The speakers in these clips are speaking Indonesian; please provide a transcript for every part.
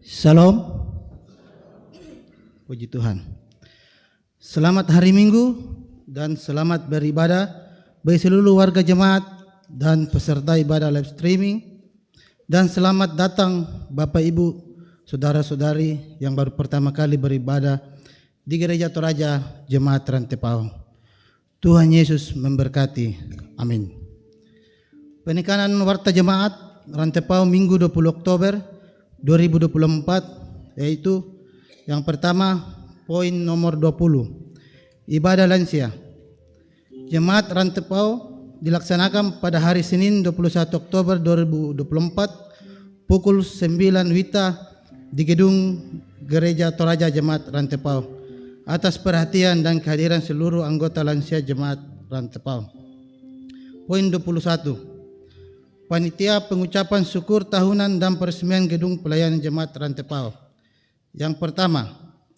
Shalom, puji Tuhan. Selamat hari Minggu dan selamat beribadah bagi seluruh warga jemaat dan peserta ibadah live streaming. Dan selamat datang Bapak Ibu, saudara-saudari yang baru pertama kali beribadah di Gereja Toraja Jemaat Rantepao. Tuhan Yesus memberkati. Amin. Penekanan Warta Jemaat Rantepau Minggu 20 Oktober 2024, yaitu yang pertama, poin nomor 20, ibadah lansia. Jemaat Rantepau dilaksanakan pada hari Senin 21 Oktober 2024 pukul 9 WITA di gedung Gereja Toraja Jemaat Rantepau atas perhatian dan kehadiran seluruh anggota lansia Jemaat Rantepau. Poin 21, panitia pengucapan syukur tahunan dan peresmian gedung pelayanan Jemaat Rantepau. Yang pertama,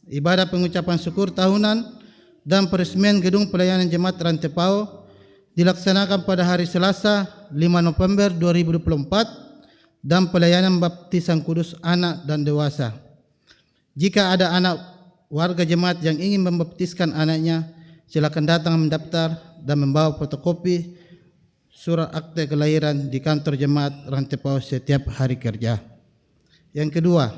ibadah pengucapan syukur tahunan dan peresmian gedung pelayanan Jemaat Rantepau dilaksanakan pada hari Selasa 5 November 2024 dan pelayanan baptisan kudus anak dan dewasa. Jika ada anak warga jemaat yang ingin membaptiskan anaknya, silakan datang mendaftar dan membawa fotokopi surat akte kelahiran di kantor Jemaat Rantepau setiap hari kerja. Yang kedua,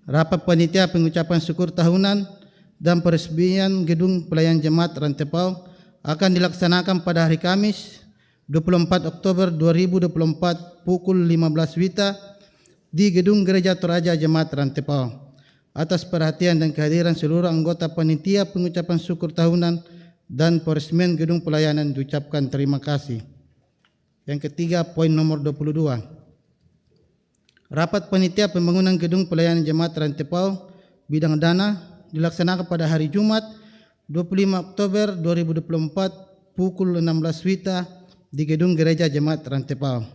rapat panitia pengucapan syukur tahunan dan peresmian gedung pelayanan Jemaat Rantepau akan dilaksanakan pada hari Kamis 24 Oktober 2024 pukul 15 WITA di gedung Gereja Toraja Jemaat Rantepau. Atas perhatian dan kehadiran seluruh anggota panitia pengucapan syukur tahunan dan peresmian gedung pelayanan diucapkan terima kasih. Yang ketiga, poin nomor 22. Rapat panitia pembangunan gedung pelayanan Jemaat Rantepau bidang dana dilaksanakan pada hari Jumat 25 Oktober 2024 pukul 16 WITA di gedung Gereja Jemaat Rantepau.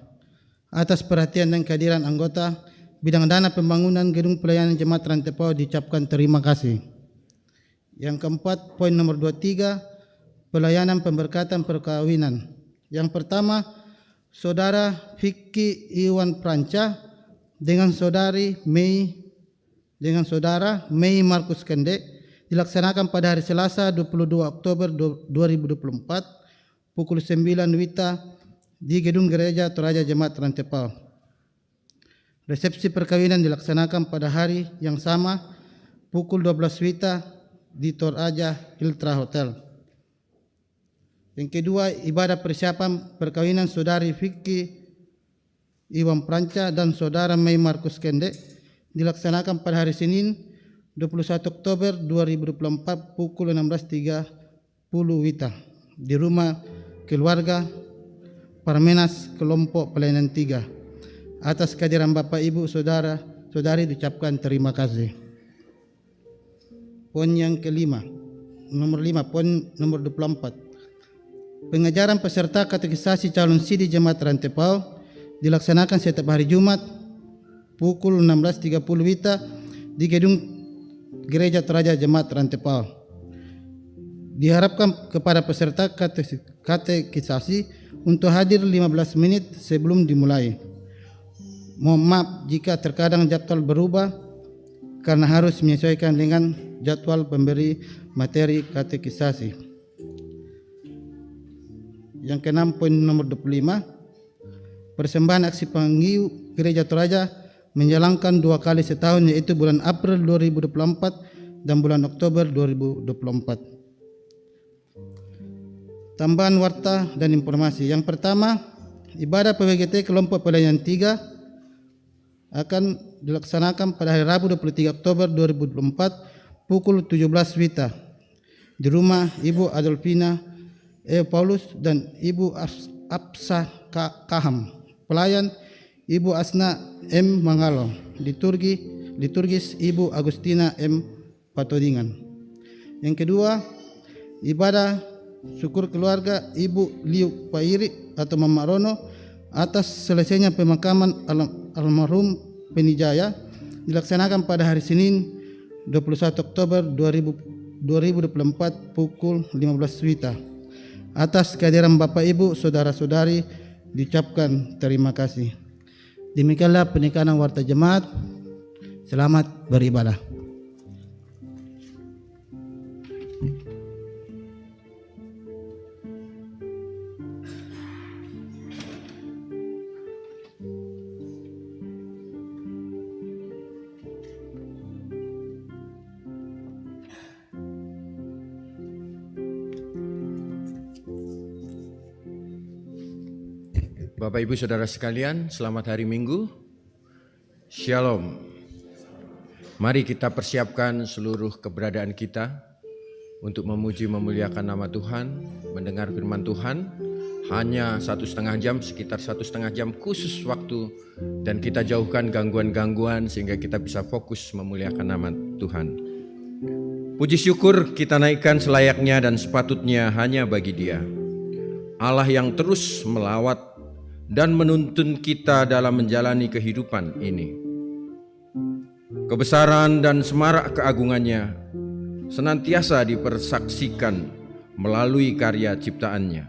Atas perhatian dan kehadiran anggota bidang dana pembangunan gedung pelayanan Jemaat Rantepau diucapkan terima kasih. Yang keempat, poin nomor 23, pelayanan pemberkatan perkawinan. Yang pertama, Saudara Vicky Iwan Pranca dengan Saudara Mei Markus Kende dilaksanakan pada hari Selasa 22 Oktober 2024 pukul 9 WITA di gedung Gereja Toraja Jemaat Rantepau. Resepsi perkawinan dilaksanakan pada hari yang sama pukul 12 WITA di Toraja Hiltra Hotel. Yang kedua, ibadah persiapan perkawinan Saudari Vicky Iwan Pranca dan Saudara Mei Markus Kende dilaksanakan pada hari Senin 21 Oktober 2024 pukul 16.30 WITA di rumah keluarga Parmenas kelompok pelayanan 3. Atas kehadiran Bapak Ibu Saudara Saudari diucapkan terima kasih. Poin yang kelima, nomor 5, poin nomor 24. Pengajaran peserta katekisasi calon sidi Jemaat Rantepau dilaksanakan setiap hari Jumat pukul 16.30 WITA di gedung Gereja Toraja Jemaat Rantepau. Diharapkan kepada peserta katekisasi untuk hadir 15 menit sebelum dimulai. Mohon maaf jika terkadang jadwal berubah karena harus menyesuaikan dengan jadwal pemberi materi katekisasi. Yang keenam, poin nomor 25, persembahan aksi panggiu Gereja Toraja menjalankan 2 kali setahun, yaitu bulan April 2024 dan bulan Oktober 2024. Tambahan warta dan informasi. Yang pertama, ibadah PWGT kelompok pelayanan 3 akan dilaksanakan pada hari Rabu 23 Oktober 2024 pukul 17 WITA di rumah Ibu Adolfina Paulus dan Ibu Apsa Kaham. Pelayan Ibu Asna M. Mangalo. Liturgis Ibu Agustina M. Patodingan. Yang kedua, ibadah syukur keluarga Ibu Liu Pairi atau Mama Rono atas selesainya pemakaman almarhum Penijaya dilaksanakan pada hari Senin 21 Oktober 2024 pukul 15 WITA. Atas kehadiran Bapak Ibu Saudara-saudari diucapkan terima kasih. Demikianlah penekanan warta jemaat. Selamat beribadah. Bapak Ibu Saudara sekalian, selamat hari Minggu. Shalom. Mari kita persiapkan seluruh keberadaan kita untuk memuji memuliakan nama Tuhan, mendengar firman Tuhan. Hanya 1,5 jam, sekitar 1,5 jam khusus waktu, dan kita jauhkan gangguan-gangguan sehingga kita bisa fokus memuliakan nama Tuhan. Puji syukur kita naikkan selayaknya dan sepatutnya hanya bagi Dia, Allah yang terus melawat dan menuntun kita dalam menjalani kehidupan ini. Kebesaran dan semarak keagungannya senantiasa dipersaksikan melalui karya ciptaannya.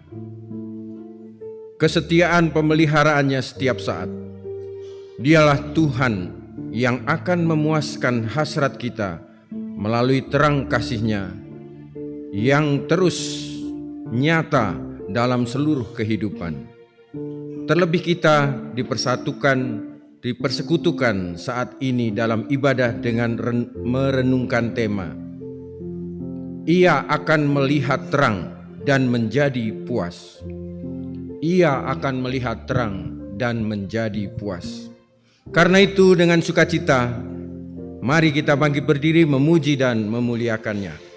Kesetiaan pemeliharaannya setiap saat. Dialah Tuhan yang akan memuaskan hasrat kita melalui terang kasih-Nya yang terus nyata dalam seluruh kehidupan. Terlebih kita dipersekutukan saat ini dalam ibadah dengan merenungkan tema, Ia akan melihat terang dan menjadi puas. Ia akan melihat terang dan menjadi puas. Karena itu dengan sukacita, mari kita bangkit berdiri memuji dan memuliakannya.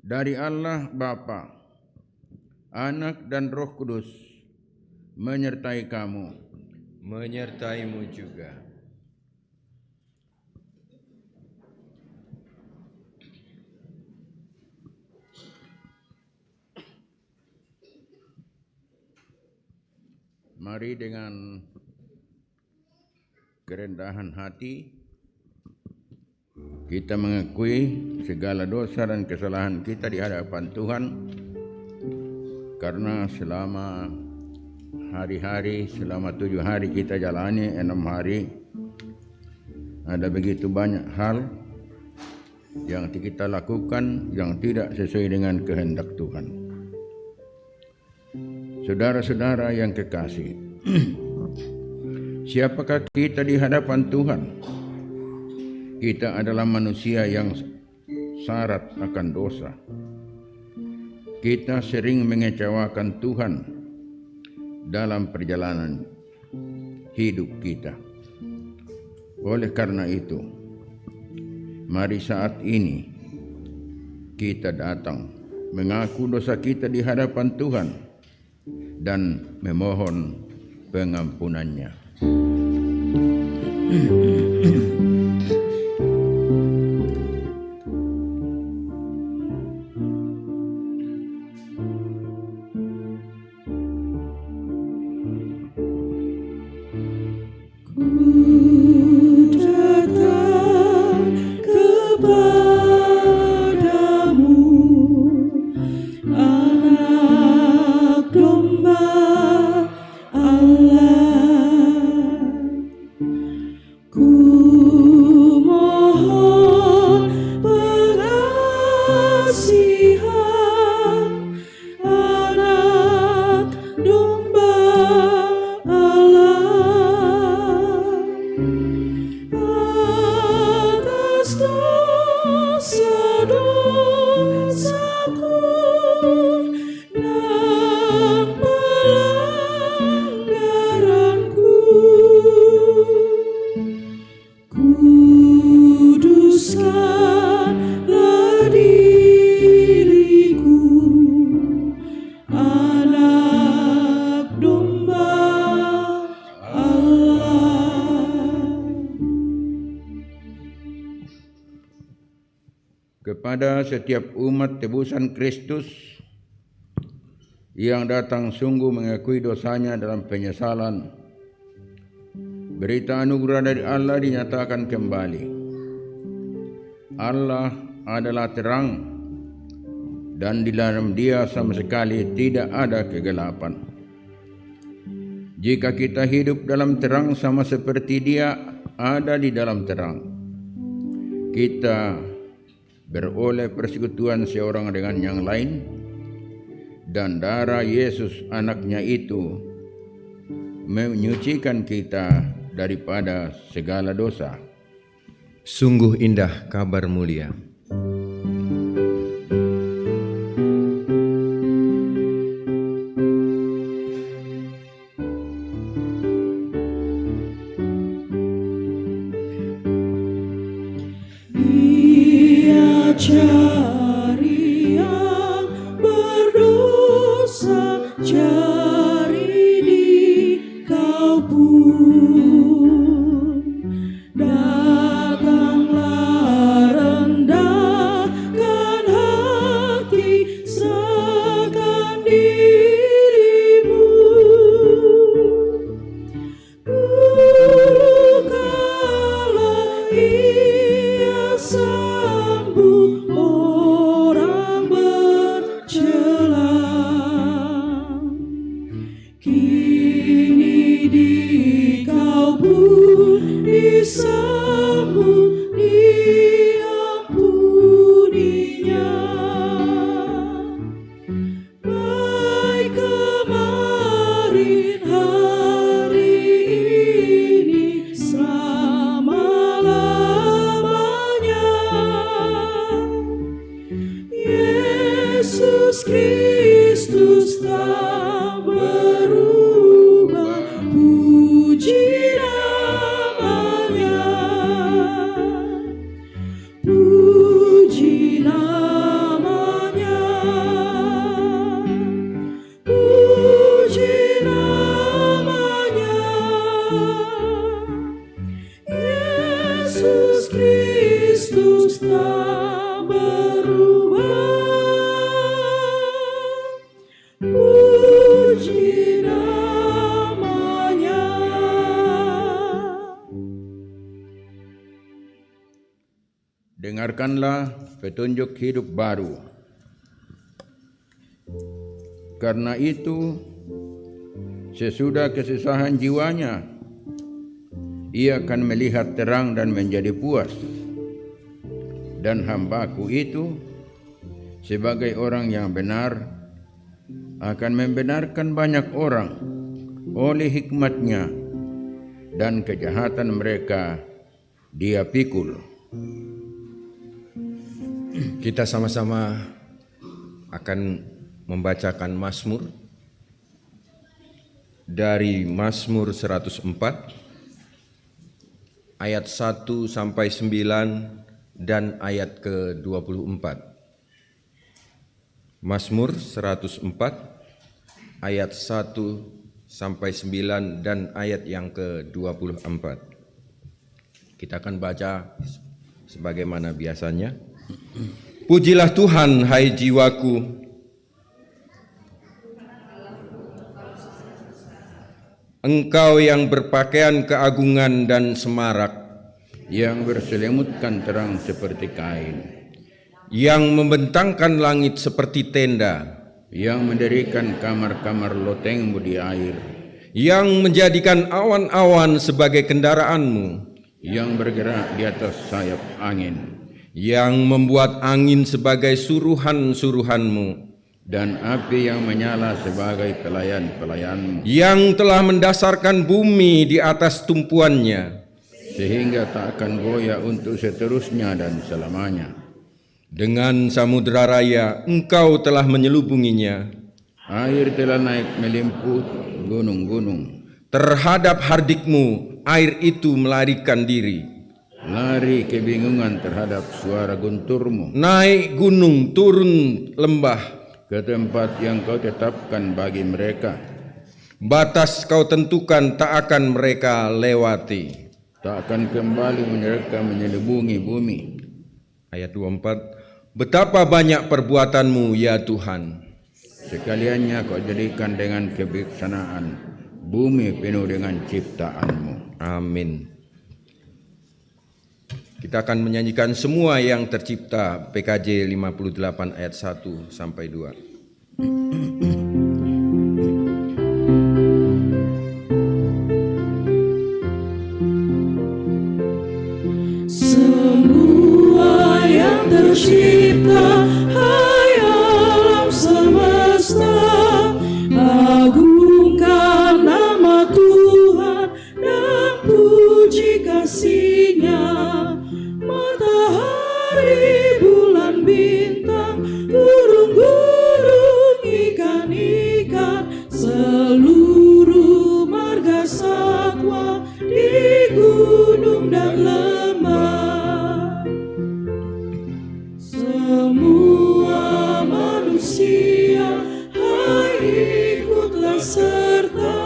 Dari Allah Bapa, Anak dan Roh Kudus menyertai kamu, menyertaimu juga. Mari dengan kerendahan hati kita mengakui segala dosa dan kesalahan kita di hadapan Tuhan, karena selama hari-hari, selama 7 hari kita jalani, 6 hari, ada begitu banyak hal yang kita lakukan yang tidak sesuai dengan kehendak Tuhan. Saudara-saudara yang kekasih, siapakah kita di hadapan Tuhan? Kita adalah manusia yang syarat akan dosa. Kita sering mengecewakan Tuhan dalam perjalanan hidup kita. Oleh karena itu, mari saat ini kita datang mengaku dosa kita di hadapan Tuhan dan memohon pengampunannya. Kepada setiap umat tebusan Kristus yang datang sungguh mengakui dosanya dalam penyesalan, berita anugerah dari Allah dinyatakan kembali. Allah adalah terang dan di dalam Dia sama sekali tidak ada kegelapan. Jika kita hidup dalam terang sama seperti Dia ada di dalam terang, kita beroleh persekutuan seorang dengan yang lain, dan darah Yesus anaknya itu menyucikan kita daripada segala dosa. Sungguh indah kabar mulia. Cari yang berdosa, cari di kau pun. Datanglah rendahkan hati, serahkan dirimu. Bukalah ia sambut orang bercela. dengarkanlah petunjuk hidup baru. Karena itu, sesudah kesusahan jiwanya, ia akan melihat terang dan menjadi puas. Dan hambaku itu, sebagai orang yang benar, akan membenarkan banyak orang oleh hikmatnya, dan kejahatan mereka dia pikul. Kita sama-sama akan membacakan Mazmur dari Mazmur 104 ayat 1 sampai 9 dan ayat ke-24. Mazmur 104 ayat 1 sampai 9 dan ayat yang ke-24. Kita akan baca sebagaimana biasanya. Pujilah Tuhan, hai jiwaku. Engkau yang berpakaian keagungan dan semarak, yang berselimutkan terang seperti kain, yang membentangkan langit seperti tenda, yang mendirikan kamar-kamar lotengmu di air, yang menjadikan awan-awan sebagai kendaraanmu, yang bergerak di atas sayap angin, yang membuat angin sebagai suruhan-suruhanmu, dan api yang menyala sebagai pelayan-pelayanmu, yang telah mendasarkan bumi di atas tumpuannya, sehingga tak akan goyah untuk seterusnya dan selamanya. Dengan samudera raya engkau telah menyelubunginya, Air telah naik melimput gunung-gunung, terhadap hardikmu air itu melarikan diri. lari kebingungan terhadap suara gunturmu, Naik gunung, turun lembah, ke tempat yang kau tetapkan bagi mereka. batas kau tentukan tak akan mereka lewati. Tak akan kembali mereka menyelubungi bumi. Ayat 24, betapa banyak perbuatanmu ya Tuhan. Sekaliannya kau jadikan dengan kebijaksanaan bumi penuh dengan ciptaanmu. Amin. Kita akan menyanyikan semua yang tercipta, PKJ 58 ayat 1 sampai 2. Semua yang tercipta, hai alam semesta, agungkan nama Tuhan dan puji kasih-Nya. Matahari, bulan, bintang, gunung-gunung, ikan-ikan, seluruh marga satwa di gunung dan lembah. Semua manusia, hai ikutlah serta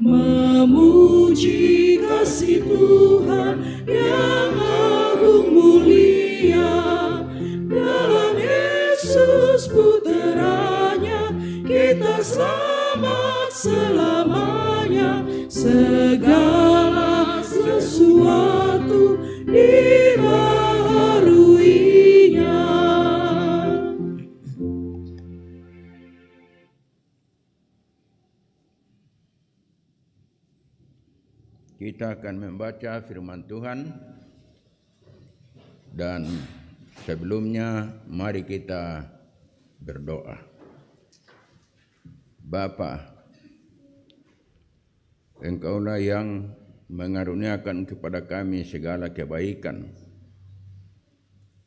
memuji kasih Tuhan yang agung mulia. Dalam Yesus puteranya kita selamat selamanya. Segala sesuatu dibaharuinya. Kita akan membaca firman Tuhan, dan sebelumnya mari kita berdoa. Bapa, Engkaulah yang mengaruniakan kepada kami segala kebaikan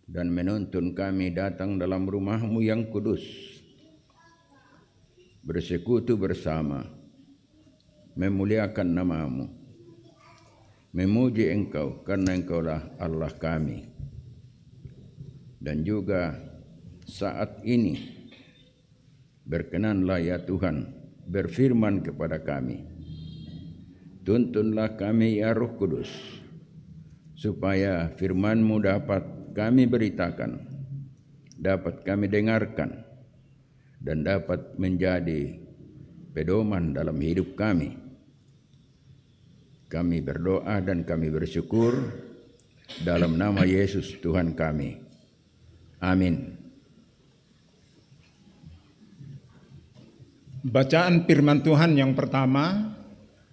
dan menuntun kami datang dalam rumah-Mu yang kudus, bersekutu bersama, memuliakan nama-Mu, memuji Engkau karena Engkaulah Allah kami. Dan juga saat ini berkenanlah ya Tuhan berfirman kepada kami. Tuntunlah kami ya Roh Kudus, supaya firman-Mu dapat kami beritakan, dapat kami dengarkan, dan dapat menjadi pedoman dalam hidup kami. Kami berdoa dan kami bersyukur Dalam nama Yesus Tuhan kami. Amin. Bacaan firman Tuhan yang pertama,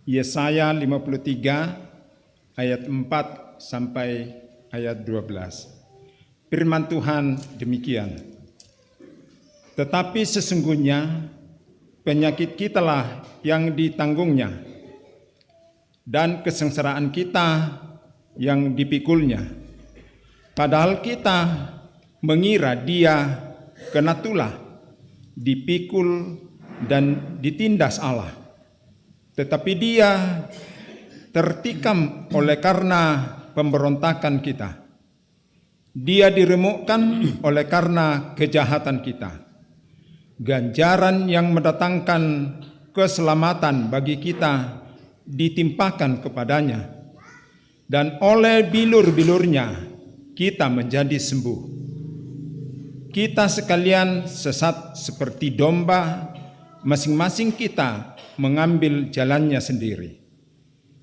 Yesaya 53 ayat 4 sampai ayat 12. Firman Tuhan demikian. Tetapi sesungguhnya penyakit kitalah yang ditanggungnya, dan kesengsaraan kita yang dipikulnya. Padahal kita mengira dia kena tulah, dipikul dan ditindas Allah. Tetapi dia tertikam oleh karena pemberontakan kita. Dia diremukkan oleh karena kejahatan kita. Ganjaran yang mendatangkan keselamatan bagi kita ditimpakan kepadanya, dan oleh bilur-bilurnya kita menjadi sembuh. Kita sekalian sesat seperti domba, masing-masing kita mengambil jalannya sendiri.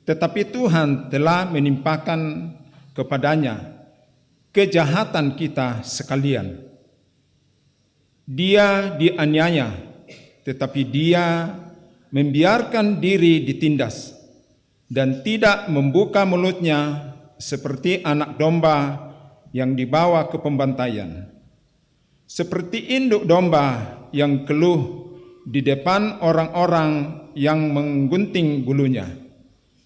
Tetapi Tuhan telah menimpakan kepadanya kejahatan kita sekalian. Dia dianiaya, tetapi dia membiarkan diri ditindas dan tidak membuka mulutnya seperti anak domba yang dibawa ke pembantaian. Seperti induk domba yang keluh di depan orang-orang yang menggunting bulunya,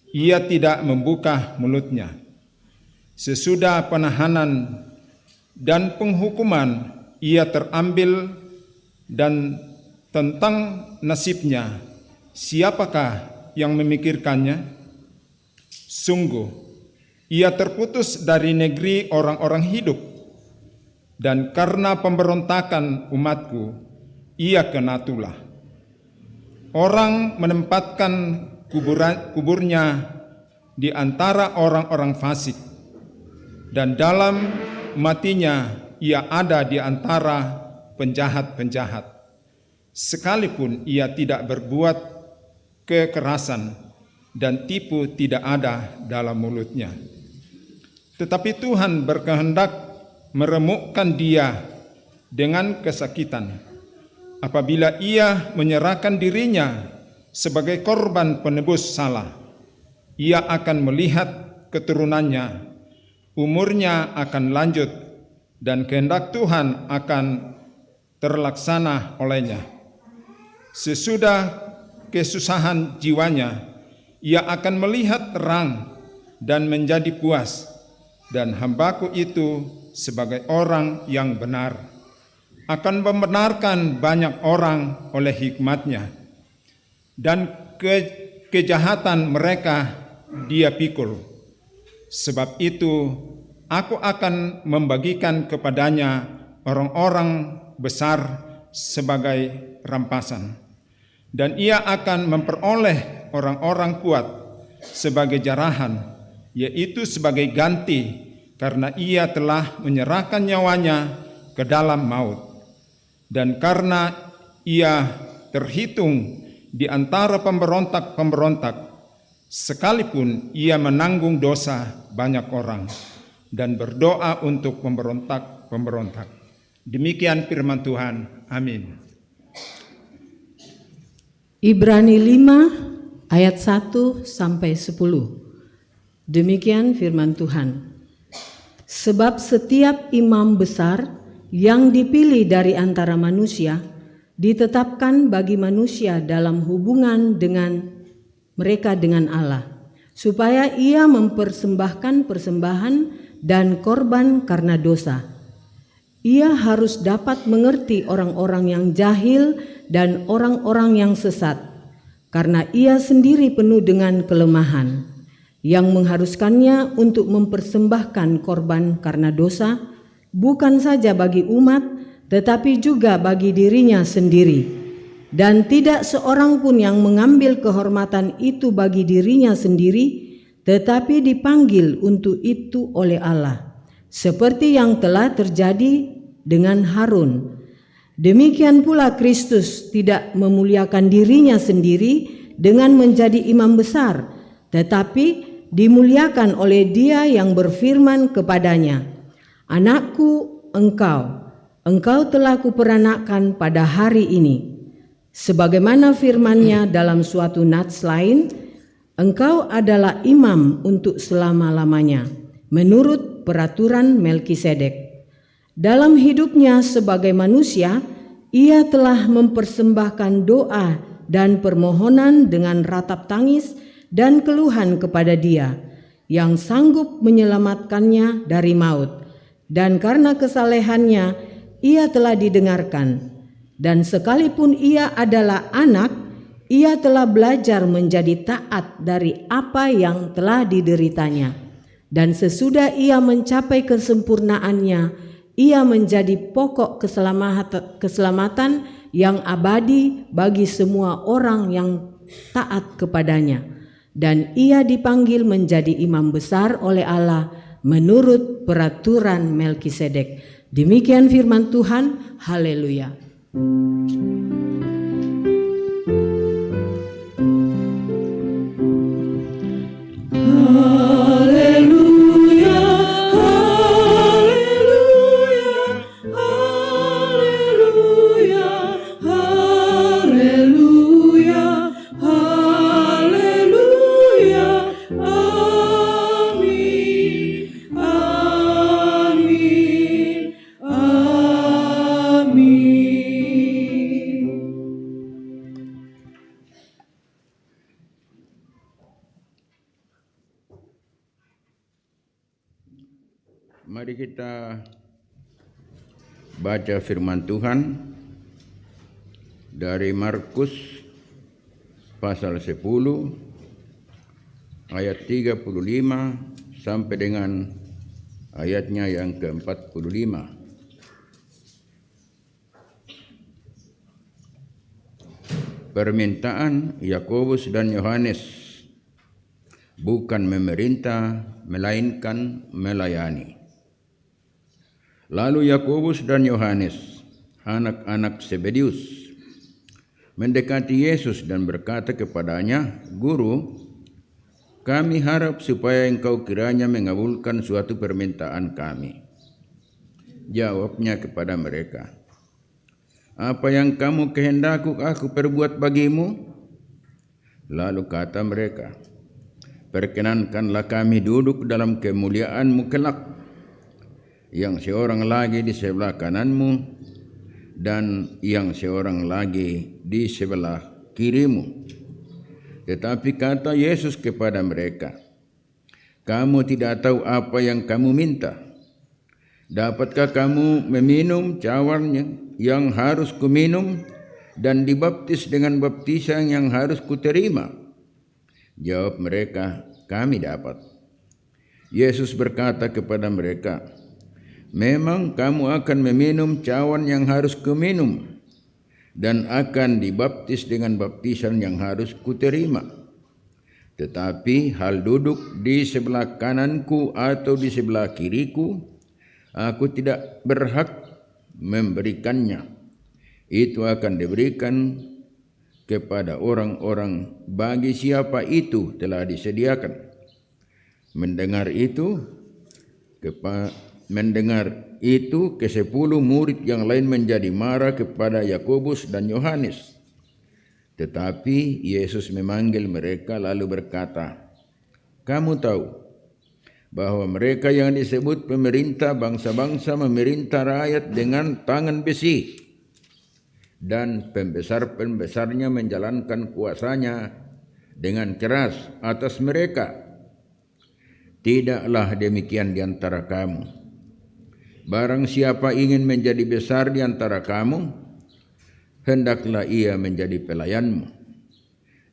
ia tidak membuka mulutnya. Sesudah penahanan dan penghukuman, ia terambil, dan tentang nasibnya, siapakah yang memikirkannya? Sungguh, ia terputus dari negeri orang-orang hidup, dan karena pemberontakan umatku, ia kena tulah. Orang menempatkan kuburnya di antara orang-orang fasik, dan dalam matinya ia ada di antara penjahat-penjahat. Sekalipun ia tidak berbuat kekerasan dan tipu tidak ada dalam mulutnya. Tetapi Tuhan berkehendak meremukkan dia dengan kesakitan. Apabila ia menyerahkan dirinya sebagai korban penebus salah, ia akan melihat keturunannya, umurnya akan lanjut, dan kehendak Tuhan akan terlaksana olehnya. Sesudah kesusahan jiwanya, ia akan melihat terang dan menjadi puas, dan hambaku itu sebagai orang yang benar akan membenarkan banyak orang oleh hikmatnya, dan kejahatan mereka dia pikul. Sebab itu aku akan membagikan kepadanya orang-orang besar sebagai rampasan, dan ia akan memperoleh orang-orang kuat sebagai jarahan, yaitu sebagai ganti, karena ia telah menyerahkan nyawanya ke dalam maut. Dan karena ia terhitung di antara pemberontak-pemberontak, sekalipun ia menanggung dosa banyak orang dan berdoa untuk pemberontak-pemberontak. Demikian firman Tuhan. Amin. Ibrani 5 ayat 1 sampai 10. Demikian firman Tuhan. Sebab setiap imam besar yang dipilih dari antara manusia ditetapkan bagi manusia dalam hubungan dengan mereka dengan Allah, supaya ia mempersembahkan persembahan dan korban karena dosa. Ia harus dapat mengerti orang-orang yang jahil dan orang-orang yang sesat, karena ia sendiri penuh dengan kelemahan, yang mengharuskannya untuk mempersembahkan korban karena dosa, bukan saja bagi umat, tetapi juga bagi dirinya sendiri. Dan tidak seorang pun yang mengambil kehormatan itu bagi dirinya sendiri, tetapi dipanggil untuk itu oleh Allah, seperti yang telah terjadi dengan Harun. Demikian pula Kristus tidak memuliakan dirinya sendiri dengan menjadi imam besar, tetapi dimuliakan oleh Dia yang berfirman kepadanya, "Anakku, engkau telah kuperanakkan pada hari ini." Sebagaimana firman-Nya dalam suatu nats lain, "Engkau adalah imam untuk selama-lamanya, menurut peraturan Melkisedek." Dalam hidupnya sebagai manusia, ia telah mempersembahkan doa dan permohonan dengan ratap tangis dan keluhan kepada Dia yang sanggup menyelamatkannya dari maut. Dan karena kesalehannya, ia telah didengarkan. Dan sekalipun ia adalah anak, ia telah belajar menjadi taat dari apa yang telah dideritanya. Dan sesudah ia mencapai kesempurnaannya, ia menjadi pokok keselamatan yang abadi bagi semua orang yang taat kepadanya. Dan ia dipanggil menjadi imam besar oleh Allah menurut peraturan Melkisedek. Demikian firman Tuhan. Haleluya. Haleluya, haleluya, haleluya, haleluya, haleluya. Amin, amin, amin. Mari kita baca firman Tuhan dari Markus pasal 10 ayat 35 sampai dengan ayatnya yang ke-45. Permintaan Yakobus dan Yohanes, bukan memerintah melainkan melayani. Lalu Yakobus dan Yohanes, anak-anak Zebedeus, mendekati Yesus dan berkata kepadanya, "Guru, kami harap supaya engkau kiranya mengabulkan suatu permintaan kami." Jawabnya kepada mereka, "Apa yang kamu kehendaki aku perbuat bagimu?" Lalu kata mereka, "Perkenankanlah kami duduk dalam kemuliaan-Mu kelak, yang seorang lagi di sebelah kananmu dan yang seorang lagi di sebelah kirimu." Tetapi kata Yesus kepada mereka, "Kamu tidak tahu apa yang kamu minta. Dapatkah kamu meminum cawan yang harus kuminum dan dibaptis dengan baptisan yang harus kuterima?" Jawab mereka, "Kami dapat." Yesus berkata kepada mereka, "Memang kamu akan meminum cawan yang harus kuminum dan akan dibaptis dengan baptisan yang harus kuterima. Tetapi hal duduk di sebelah kananku atau di sebelah kiriku, aku tidak berhak memberikannya. Itu akan diberikan kepada orang-orang bagi siapa itu telah disediakan." Mendengar itu ke-10 murid yang lain menjadi marah kepada Yakobus dan Yohanes. Tetapi Yesus memanggil mereka lalu berkata, "Kamu tahu bahwa mereka yang disebut pemerintah bangsa-bangsa memerintah rakyat dengan tangan besi, dan pembesar-pembesarnya menjalankan kuasanya dengan keras atas mereka. Tidaklah demikian di antara kamu. Barang siapa ingin menjadi besar di antara kamu, hendaklah ia menjadi pelayanmu.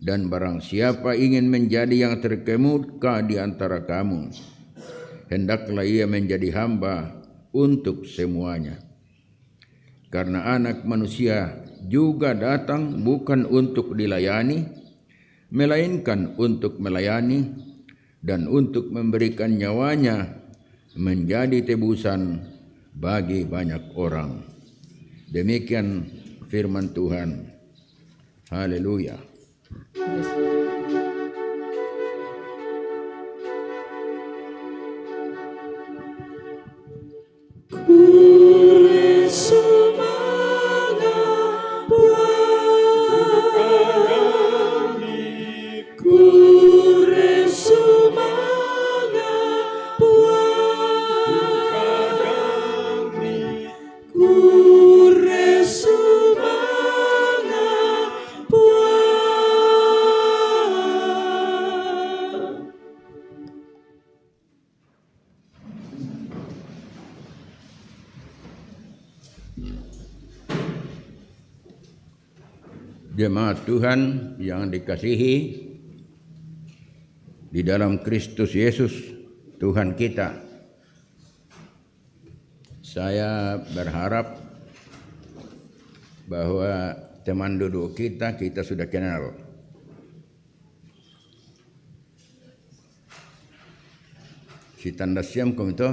Dan barang siapa ingin menjadi yang terkemuka di antara kamu, hendaklah ia menjadi hamba untuk semuanya. Karena Anak Manusia juga datang bukan untuk dilayani, melainkan untuk melayani dan untuk memberikan nyawanya menjadi tebusan bagi banyak orang." Demikian firman Tuhan. Haleluya. Jemaat Tuhan yang dikasihi di dalam Kristus Yesus Tuhan kita, saya berharap bahwa teman duduk kita sudah kenal. Si tanda siam kom itu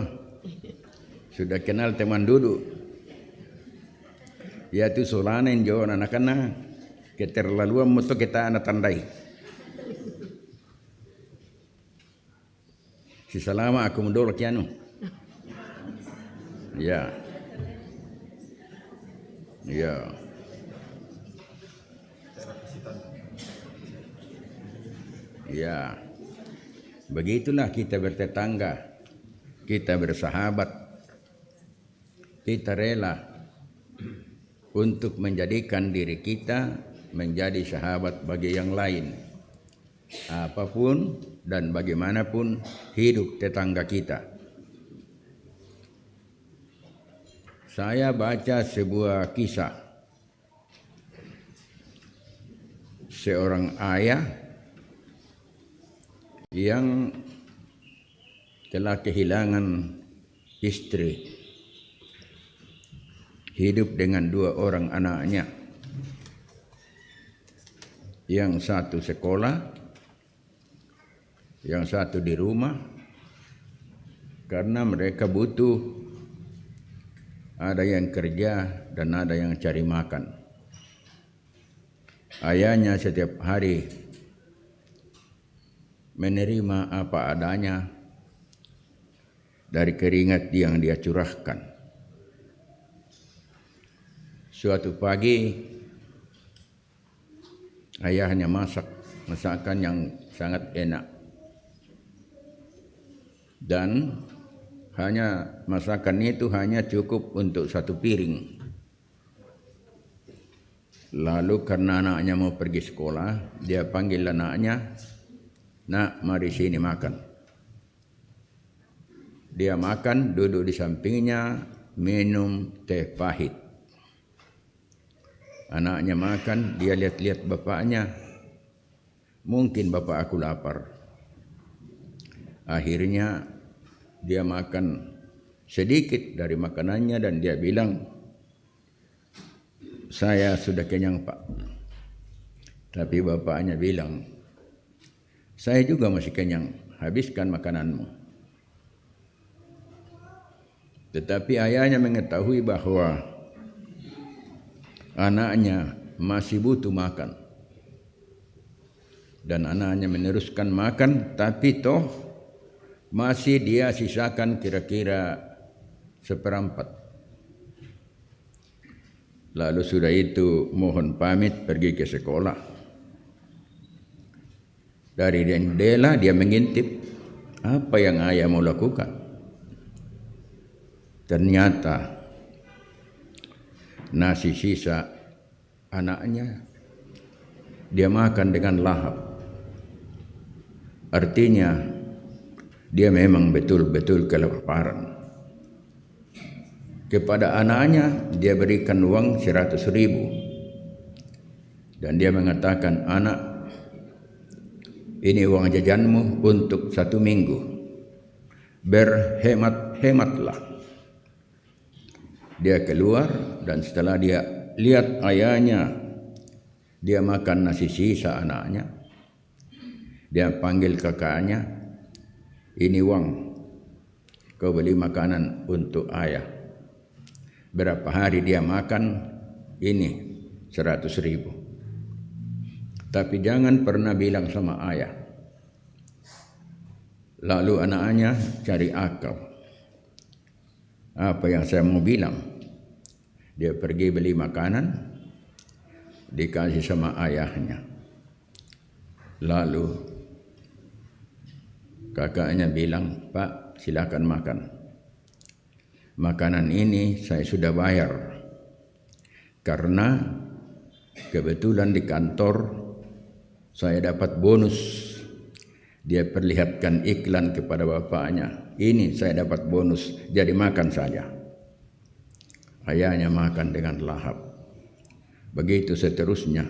sudah kenal teman duduk. Yaitu solanen jo anak-anak keterlaluan mutu kita anak tandai. Si salama aku mendol kianu. Ya. Ya. Ya. Begitulah kita bertetangga, kita bersahabat, kita rela untuk menjadikan diri kita menjadi sahabat bagi yang lain. Apapun dan bagaimanapun hidup tetangga kita. Saya baca sebuah kisah. Seorang ayah yang telah kehilangan istri, hidup dengan 2 orang anaknya, yang satu sekolah, yang satu di rumah, karena mereka butuh, ada yang kerja dan ada yang cari makan. Ayahnya setiap hari menerima apa adanya dari keringat yang dia curahkan. Suatu pagi ayahnya masak masakan yang sangat enak, dan masakan itu hanya cukup untuk 1 piring. Lalu karena anaknya mau pergi sekolah, dia panggil anaknya, "Nak, mari sini makan." Dia makan, duduk di sampingnya, minum teh pahit. Anaknya makan, dia lihat-lihat bapaknya. Mungkin bapak aku lapar. Akhirnya dia makan sedikit dari makanannya dan dia bilang, "Saya sudah kenyang, Pak." Tapi bapaknya bilang, "Saya juga masih kenyang, habiskan makananmu." Tetapi ayahnya mengetahui bahwa anaknya masih butuh makan. Dan anaknya meneruskan makan, tapi toh masih dia sisakan kira-kira 1/4. Lalu sudah itu mohon pamit pergi ke sekolah. Dari jendela dia mengintip apa yang ayah mau lakukan. Ternyata nasi sisa anaknya dia makan dengan lahap. Artinya dia memang betul-betul kelaparan. Kepada anaknya dia berikan uang 100.000 dan dia mengatakan, "Anak, ini uang jajanmu untuk 1 minggu. Berhemat-hematlah." Dia keluar dan setelah dia lihat ayahnya dia makan nasi sisa anaknya, dia panggil kakaknya, "Ini uang, kau beli makanan untuk ayah. Berapa hari dia makan, ini 100.000. Tapi jangan pernah bilang sama ayah." Lalu anaknya cari akal. Apa yang saya mau bilang? Dia pergi beli makanan, dikasih sama ayahnya. Lalu kakaknya bilang, "Pak, silakan makan. Makanan ini saya sudah bayar. Karena kebetulan di kantor saya dapat bonus." Dia perlihatkan iklan kepada bapaknya. "Ini saya dapat bonus, jadi makan saja." Ayahnya makan dengan lahap. Begitu seterusnya.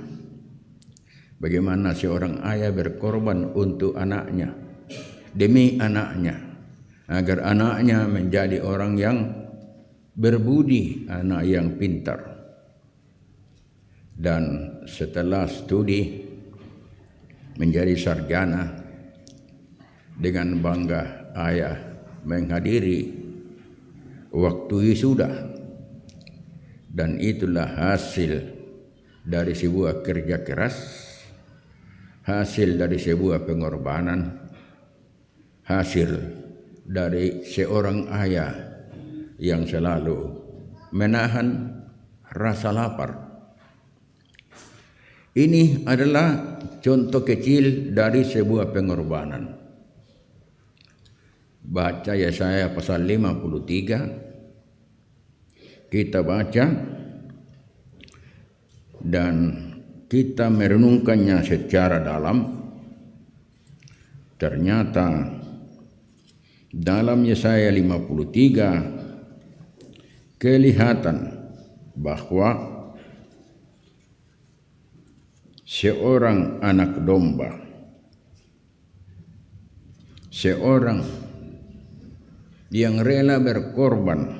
Bagaimana seorang ayah berkorban untuk anaknya, demi anaknya, agar anaknya menjadi orang yang berbudi, anak yang pintar. Dan setelah studi menjadi sarjana, dengan bangga ayah menghadiri waktu wisuda, dan itulah hasil dari sebuah kerja keras, hasil dari sebuah pengorbanan, hasil dari seorang ayah yang selalu menahan rasa lapar. Ini adalah contoh kecil dari sebuah pengorbanan. Baca Yesaya pasal 53, kita baca dan kita merenungkannya secara dalam. Ternyata dalam Yesaya 53 kelihatan bahwa seorang anak domba, seorang yang rela berkorban,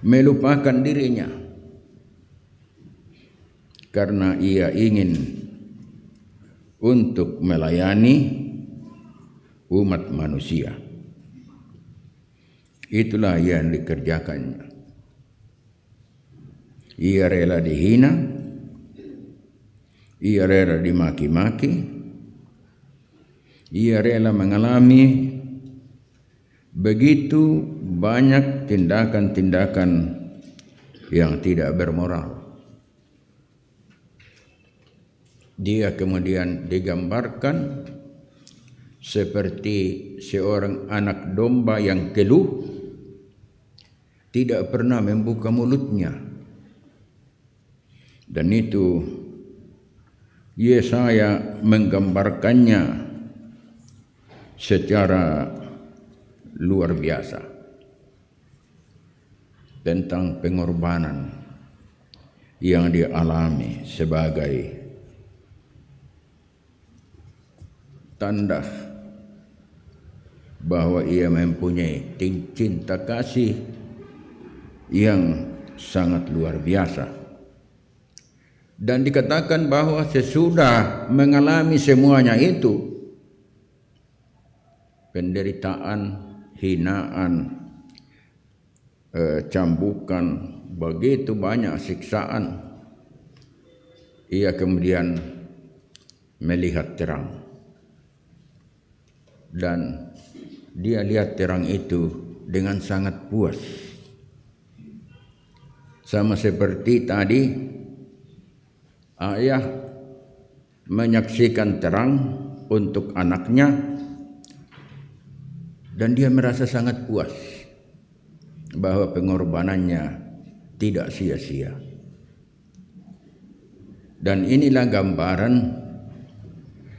melupakan dirinya karena ia ingin untuk melayani umat manusia. Itulah yang dikerjakannya. Ia rela dihina, ia rela dimaki-maki, ia rela mengalami begitu banyak tindakan-tindakan yang tidak bermoral. Dia kemudian digambarkan seperti seorang anak domba yang keluh, tidak pernah membuka mulutnya. Dan itu Yesaya menggambarkannya secara luar biasa tentang pengorbanan yang dialami sebagai tanda bahwa ia mempunyai cinta kasih yang sangat luar biasa. Dan dikatakan bahwa sesudah mengalami semuanya itu, penderitaan, hinaan, cambukan, begitu banyak siksaan, ia kemudian melihat terang. Dan dia lihat terang itu dengan sangat puas. Sama seperti tadi, ayah menyaksikan terang untuk anaknya dan dia merasa sangat puas bahwa pengorbanannya tidak sia-sia. Dan inilah gambaran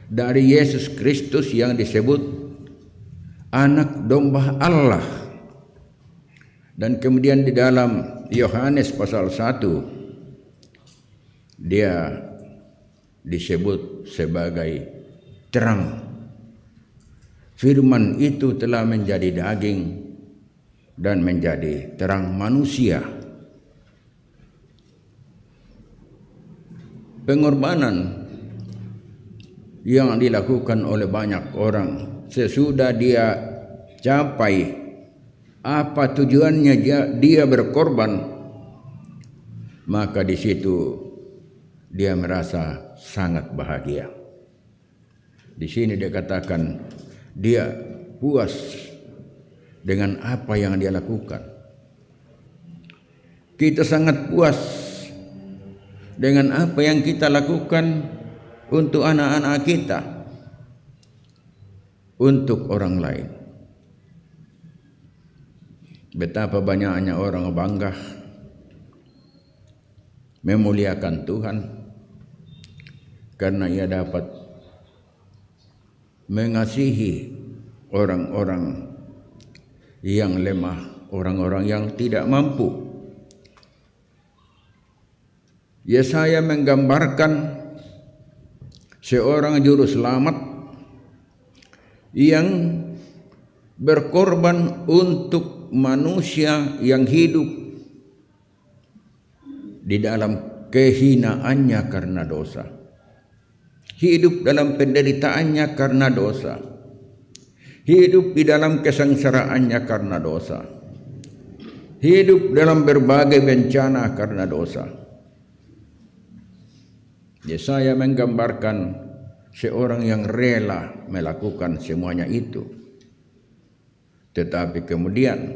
dari Yesus Kristus yang disebut anak domba Allah. Dan kemudian di dalam Yohanes pasal 1 dia disebut sebagai terang. Firman itu telah menjadi daging dan menjadi terang manusia. Pengorbanan yang dilakukan oleh banyak orang sesudah dia capai apa tujuannya dia berkorban, maka di situ dia merasa sangat bahagia. Di sini dia katakan dia puas dengan apa yang dia lakukan. Kita sangat puas dengan apa yang kita lakukan untuk anak-anak kita, untuk orang lain. Betapa banyaknya orang bangga memuliakan Tuhan karena ia dapat mengasihi orang-orang yang lemah, orang-orang yang tidak mampu. Yesaya menggambarkan seorang juru selamat yang berkorban untuk manusia yang hidup di dalam kehinaannya karena dosa, hidup dalam penderitaannya karena dosa, hidup di dalam kesengsaraannya karena dosa, hidup dalam berbagai bencana karena dosa. Yesaya menggambarkan seorang yang rela melakukan semuanya itu. Tetapi kemudian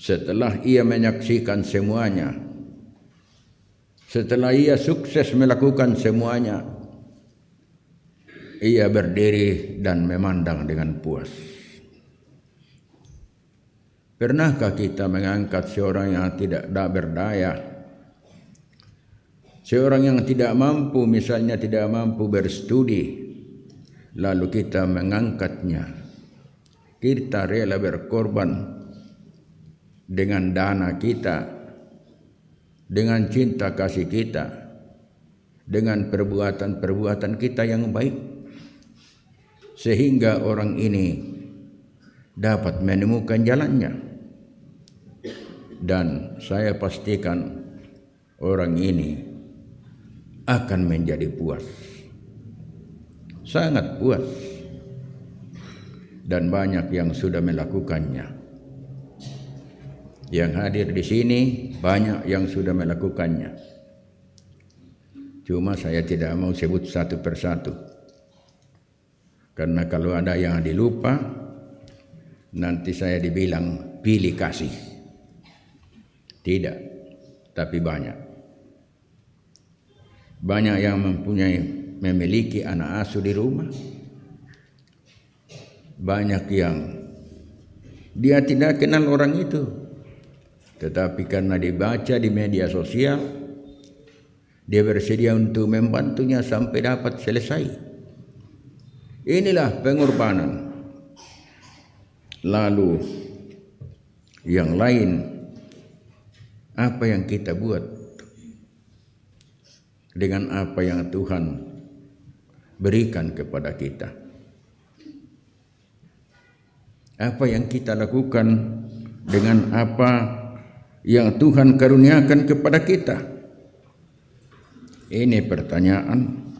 setelah ia menyaksikan semuanya, setelah ia sukses melakukan semuanya, ia berdiri dan memandang dengan puas. Pernahkah kita mengangkat seorang yang tidak berdaya, seorang yang tidak mampu, misalnya tidak mampu berstudi, lalu kita mengangkatnya, kita rela berkorban dengan dana kita, dengan cinta kasih kita, dengan perbuatan-perbuatan kita yang baik, sehingga orang ini dapat menemukan jalannya. Dan saya pastikan orang ini akan menjadi puas, sangat puas, dan banyak yang sudah melakukannya. Yang hadir di sini banyak yang sudah melakukannya. Cuma saya tidak mau sebut satu persatu, karena kalau ada yang dilupa, nanti saya dibilang pilih kasih. Tidak, tapi banyak. Banyak yang memiliki anak asuh di rumah. Banyak yang dia tidak kenal orang itu, tetapi karena dibaca di media sosial, dia bersedia untuk membantunya sampai dapat selesai. Inilah pengorbanan. Lalu yang lain, apa yang kita buat dengan apa yang Tuhan berikan kepada kita? Apa yang kita lakukan dengan apa yang Tuhan karuniakan kepada kita? Ini pertanyaan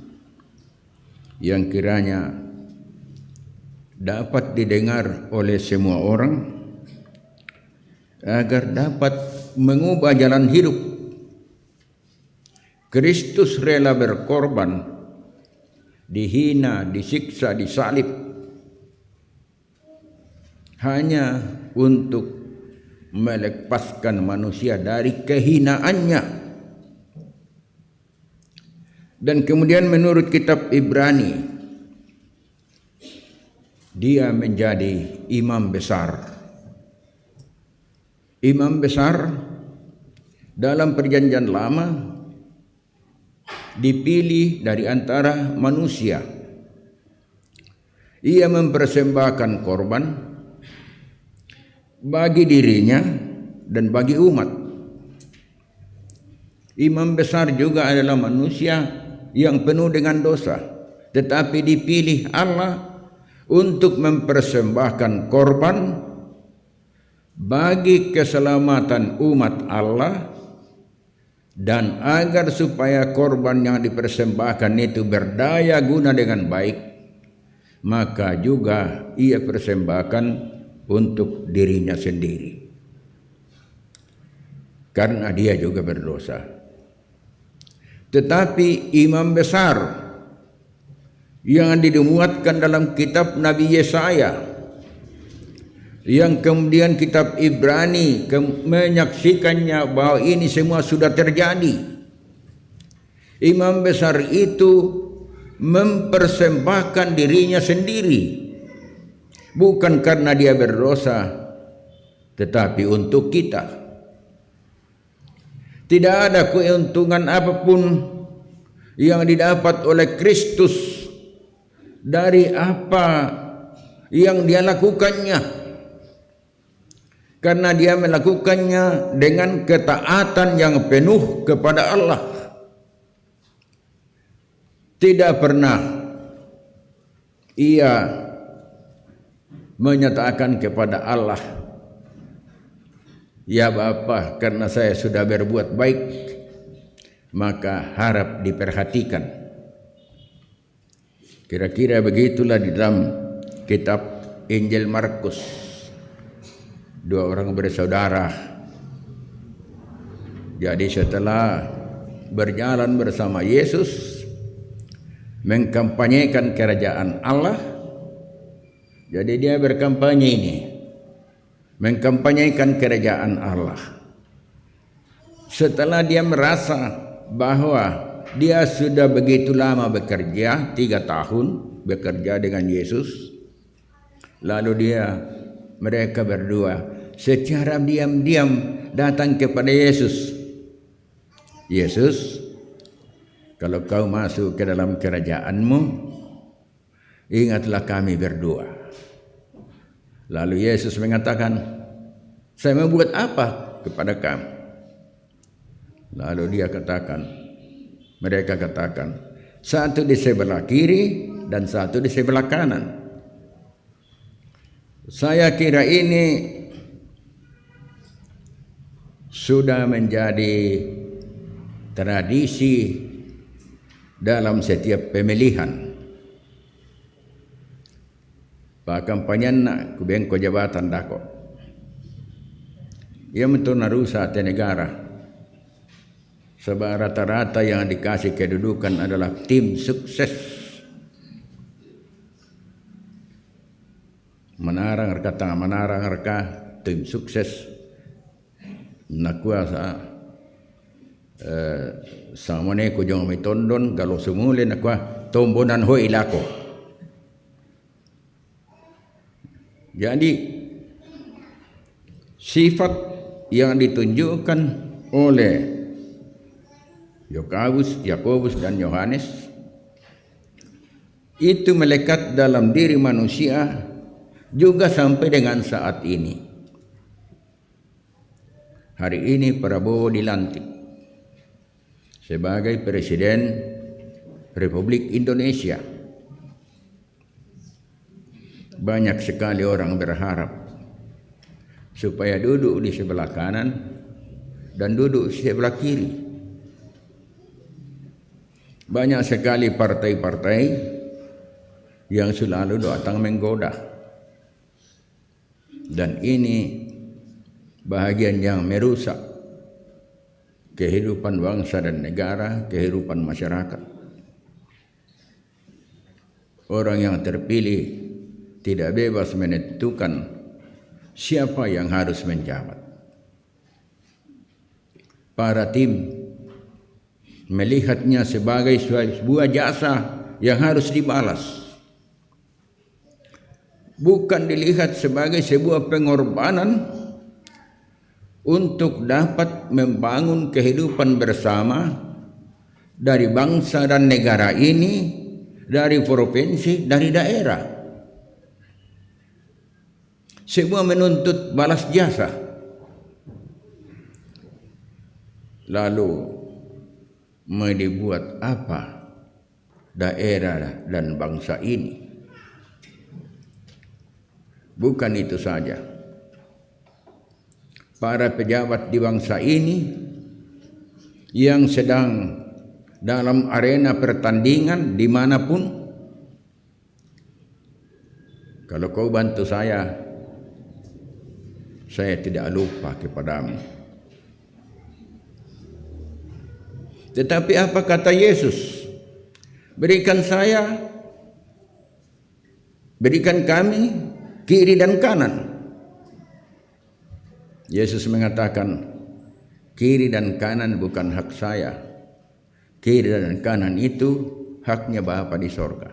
yang kiranya dapat didengar oleh semua orang agar dapat mengubah jalan hidup. Kristus rela berkorban, dihina, disiksa, disalib, hanya untuk melepaskan manusia dari kehinaannya. Dan kemudian menurut kitab Ibrani, dia menjadi imam besar. Imam besar dalam perjanjian lama dipilih dari antara manusia. Ia mempersembahkan korban bagi dirinya dan bagi umat. Imam besar juga adalah manusia yang penuh dengan dosa, tetapi dipilih Allah untuk mempersembahkan korban bagi keselamatan umat Allah, dan agar supaya korban yang dipersembahkan itu berdaya guna dengan baik, maka juga ia persembahkan untuk dirinya sendiri, karena dia juga berdosa. Tetapi imam besar yang dimuatkan dalam kitab Nabi Yesaya, yang kemudian kitab Ibrani menyaksikannya bahwa ini semua sudah terjadi. Imam besar itu mempersembahkan dirinya sendiri, bukan karena dia berdosa, tetapi untuk kita. Tidak ada keuntungan apapun yang didapat oleh Kristus dari apa yang dia lakukannya, karena dia melakukannya dengan ketaatan yang penuh kepada Allah. Tidak pernah ia menyatakan kepada Allah, "Ya Bapa, karena saya sudah berbuat baik, maka harap diperhatikan." Kira-kira begitulah di dalam kitab Injil Markus. Dua orang bersaudara. Jadi setelah berjalan bersama Yesus mengkampanyekan kerajaan Allah, jadi dia berkampanye ini, mengkampanyekan kerajaan Allah. Setelah dia merasa bahwa dia sudah begitu lama bekerja, 3 tahun bekerja dengan Yesus, lalu mereka berdua secara diam-diam datang kepada Yesus. "Yesus, kalau kau masuk ke dalam kerajaanmu, ingatlah kami berdua." Lalu Yesus mengatakan, "Saya mau buat apa kepada kamu?" Lalu mereka katakan, "Satu di sebelah kiri dan satu di sebelah kanan." Saya kira ini sudah menjadi tradisi dalam setiap pemilihan. Pakampanyan na kubengko jabatan dako. Ia mentu narusa te negara. Sebab rata-rata yang dikasih kedudukan adalah tim sukses. Menarang reka tim sukses. Nakuasa samone ko jong mitondon kalau sumuli nakwa tombonan ho ilako. Jadi sifat yang ditunjukkan oleh Yakobus dan Yohanes itu melekat dalam diri manusia juga sampai dengan saat ini. Hari ini Prabowo dilantik sebagai Presiden Republik Indonesia. Banyak sekali orang berharap supaya duduk di sebelah kanan dan duduk di sebelah kiri. Banyak sekali partai-partai yang selalu datang menggoda. Dan ini bahagian yang merusak kehidupan bangsa dan negara, kehidupan masyarakat. Orang yang terpilih tidak bebas menentukan siapa yang harus menjabat. Para tim melihatnya sebagai sebuah jasa yang harus dibalas, bukan dilihat sebagai sebuah pengorbanan untuk dapat membangun kehidupan bersama dari bangsa dan negara ini, dari provinsi, dari daerah. Semua menuntut balas jasa. Lalu mau dibuat apa daerah dan bangsa ini? Bukan itu saja. Para pejabat di bangsa ini yang sedang dalam arena pertandingan dimanapun, kalau kau bantu saya tidak lupa kepadamu. Tetapi apa kata Yesus? Berikan kami kiri dan kanan. Yesus mengatakan, kiri dan kanan bukan hak saya. Kiri dan kanan itu haknya Bapa di sorga.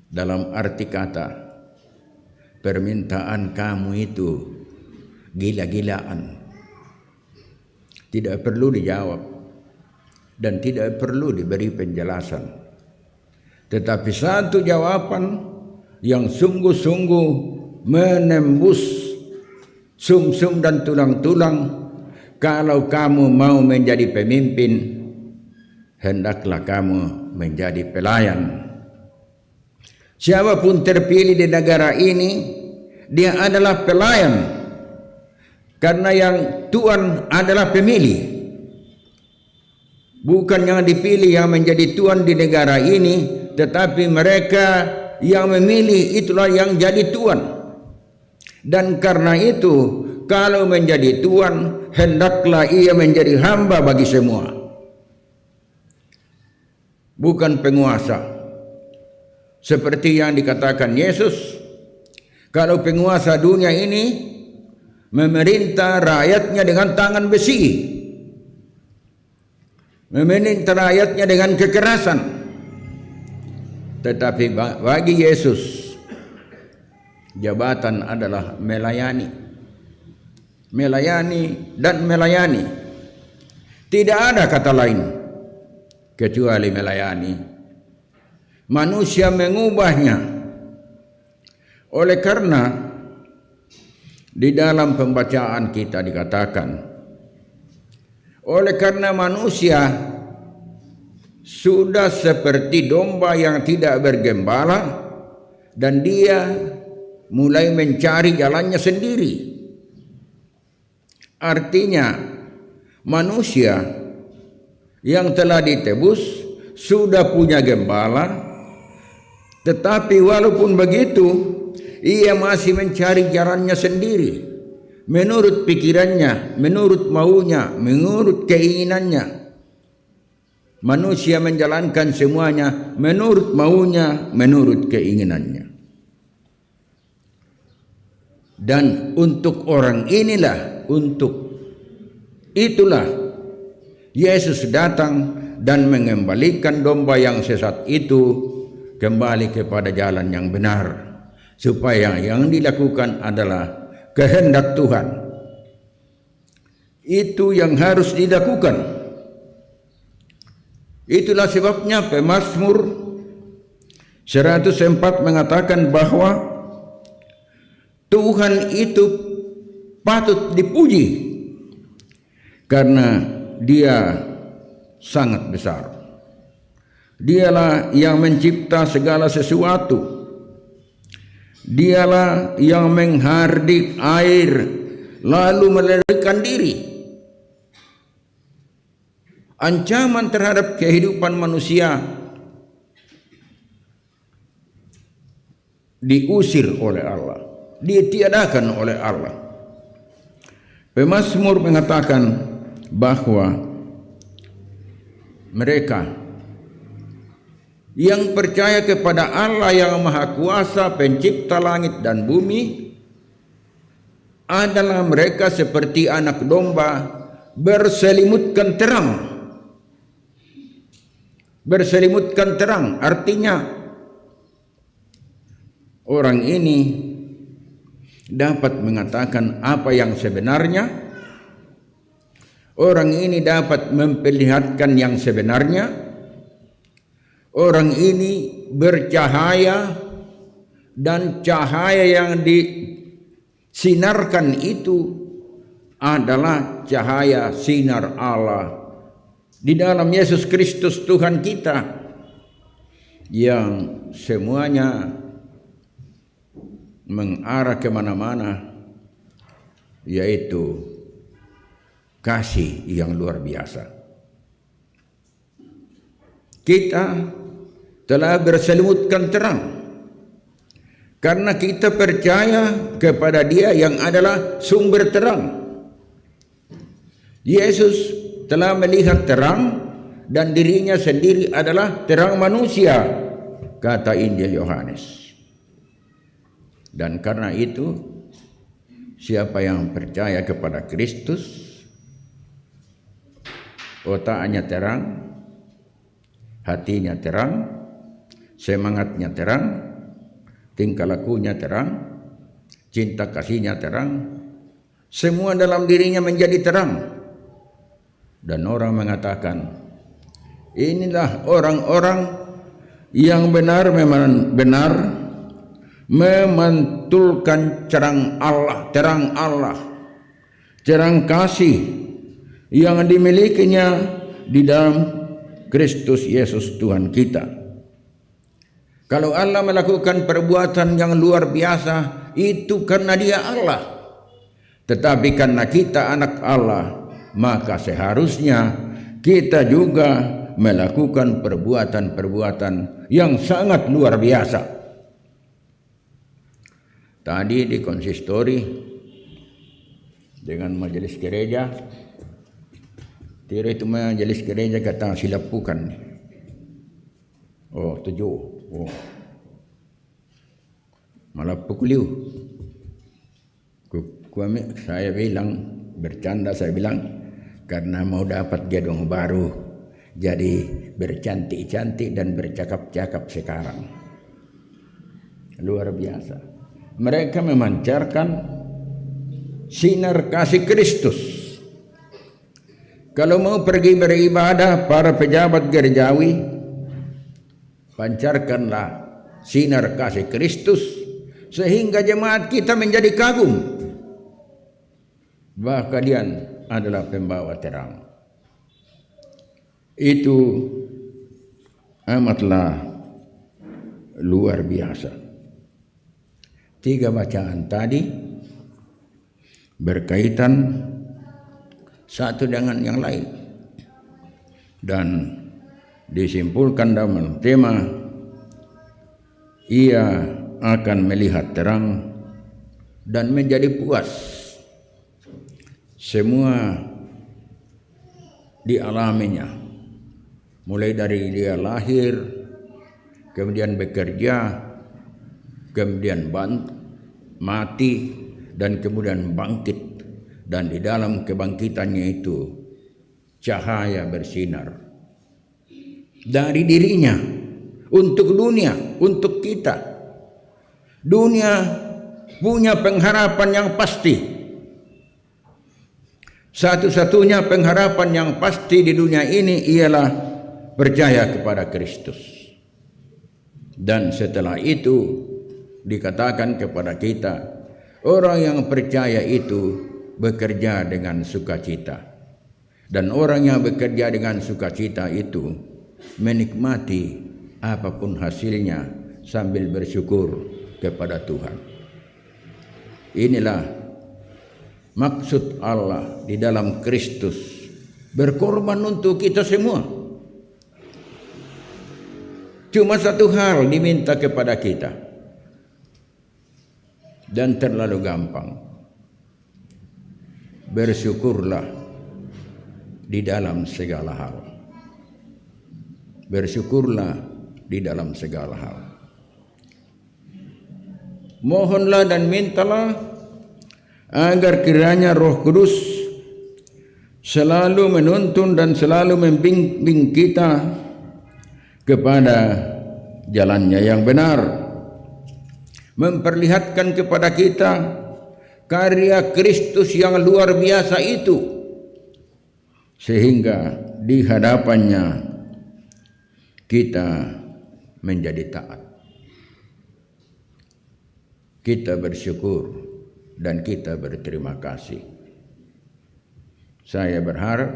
Dalam arti kata, permintaan kamu itu gila-gilaan. Tidak perlu dijawab dan tidak perlu diberi penjelasan. Tetapi satu jawaban yang sungguh-sungguh menembus sumsum dan tulang-tulang. Kalau kamu mau menjadi pemimpin, hendaklah kamu menjadi pelayan. Siapapun terpilih di negara ini, dia adalah pelayan, karena yang Tuhan adalah pemilih. Bukan yang dipilih yang menjadi tuan di negara ini, tetapi mereka yang memilih itulah yang jadi tuan. Dan karena itu, kalau menjadi tuan, hendaklah ia menjadi hamba bagi semua, bukan penguasa. Seperti yang dikatakan Yesus, kalau penguasa dunia ini memerintah rakyatnya dengan tangan besi, memerintah rakyatnya dengan kekerasan. Tetapi bagi Yesus, jabatan adalah melayani. Melayani dan melayani. Tidak ada kata lain kecuali melayani. Manusia mengubahnya. Oleh karena di dalam pembacaan kita dikatakan, oleh karena manusia sudah seperti domba yang tidak bergembala, dan dia mulai mencari jalannya sendiri. Artinya manusia yang telah ditebus sudah punya gembala, tetapi walaupun begitu ia masih mencari jalannya sendiri, menurut pikirannya, menurut maunya, menurut keinginannya. Manusia menjalankan semuanya menurut maunya, menurut keinginannya. Dan untuk orang inilah, untuk itulah Yesus datang dan mengembalikan domba yang sesat itu kembali kepada jalan yang benar, supaya yang dilakukan adalah kehendak Tuhan. Itu yang harus dilakukan. Itulah sebabnya Pemazmur 104 mengatakan bahwa Tuhan itu patut dipuji karena Dia sangat besar. Dialah yang mencipta segala sesuatu. Dialah yang menghardik air lalu melarikan diri. Ancaman terhadap kehidupan manusia diusir oleh Allah, ditiadakan oleh Allah. Pemazmur mengatakan bahwa mereka yang percaya kepada Allah yang Maha Kuasa, pencipta langit dan bumi, adalah mereka seperti anak domba berselimutkan terang. Berselimutkan terang artinya orang ini dapat mengatakan apa yang sebenarnya. Orang ini dapat memperlihatkan yang sebenarnya. Orang ini bercahaya, dan cahaya yang disinarkan itu adalah cahaya sinar Allah di dalam Yesus Kristus Tuhan kita, yang semuanya mengarah kemana-mana, yaitu kasih yang luar biasa. Kita telah berselimutkan terang karena kita percaya kepada Dia yang adalah sumber terang. Yesus telah melihat terang dan dirinya sendiri adalah terang manusia, kata Injil Yohanes. Dan karena itu, siapa yang percaya kepada Kristus, otaknya terang, hatinya terang, semangatnya terang, tingkah lakunya terang, cinta kasihnya terang, semua dalam dirinya menjadi terang. Dan orang mengatakan, inilah orang-orang yang benar memantulkan terang Allah, terang kasih yang dimilikinya di dalam Kristus Yesus Tuhan kita. Kalau Allah melakukan perbuatan yang luar biasa, itu karena Dia Allah. Tetapi karena kita anak Allah, maka seharusnya kita juga melakukan perbuatan-perbuatan yang sangat luar biasa. Tadi di konsistori dengan majelis gereja, itu majelis gereja kata silapukan. Oh, 7. Oh. Malah pukuliu. Saya bilang, bercanda saya bilang, karena mau dapat gedung baru, jadi bercantik-cantik dan bercakap-cakap sekarang. Luar biasa. Mereka memancarkan sinar kasih Kristus. Kalau mau pergi beribadah, para pejabat gerejawi, pancarkanlah sinar kasih Kristus sehingga jemaat kita menjadi kagum bahwa kalian adalah pembawa terang. Itu amatlah luar biasa. 3 bacaan tadi berkaitan satu dengan yang lain dan disimpulkan dalam tema ia akan melihat terang dan menjadi puas. Semua dialaminya, mulai dari dia lahir, kemudian bekerja, kemudian mati, dan kemudian bangkit. Dan di dalam kebangkitannya itu cahaya bersinar dari dirinya untuk dunia, untuk kita. Dunia punya pengharapan yang pasti. Satu-satunya pengharapan yang pasti di dunia ini ialah percaya kepada Kristus. Dan setelah itu dikatakan kepada kita, orang yang percaya itu bekerja dengan sukacita. Dan orang yang bekerja dengan sukacita itu menikmati apapun hasilnya sambil bersyukur kepada Tuhan. Inilah maksud Allah di dalam Kristus berkorban untuk kita semua. Cuma satu hal diminta kepada kita dan terlalu gampang. Bersyukurlah di dalam segala hal. Bersyukurlah di dalam segala hal. Mohonlah dan mintalah agar kiranya Roh Kudus selalu menuntun dan selalu membimbing kita kepada jalannya yang benar. Memperlihatkan kepada kita karya Kristus yang luar biasa itu, sehingga di hadapannya kita menjadi taat. Kita bersyukur dan kita berterima kasih. Saya berharap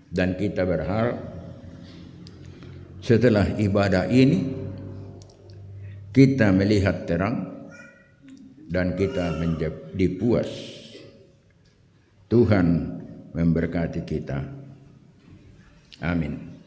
dan kita berharap setelah ibadah ini kita melihat terang dan kita menjadi puas. Tuhan memberkati kita. Amin.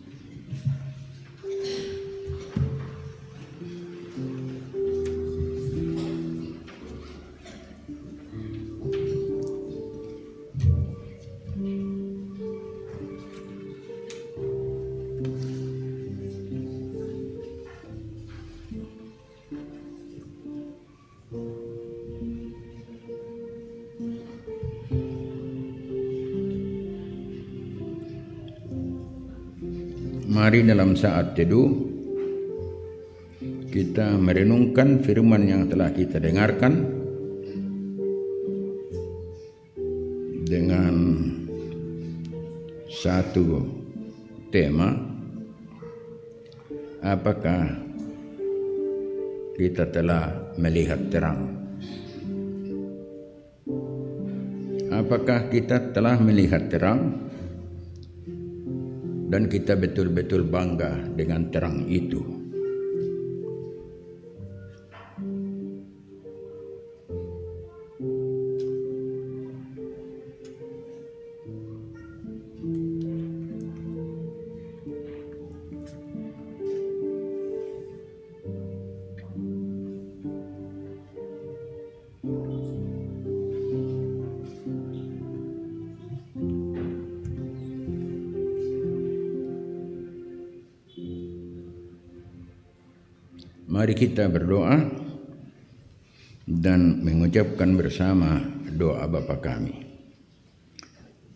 Mari dalam saat teduh kita merenungkan firman yang telah kita dengarkan dengan satu tema. Apakah kita telah melihat terang? Apakah kita telah melihat terang? dan kita betul-betul bangga dengan terang itu. Mari kita berdoa dan mengucapkan bersama doa Bapa kami.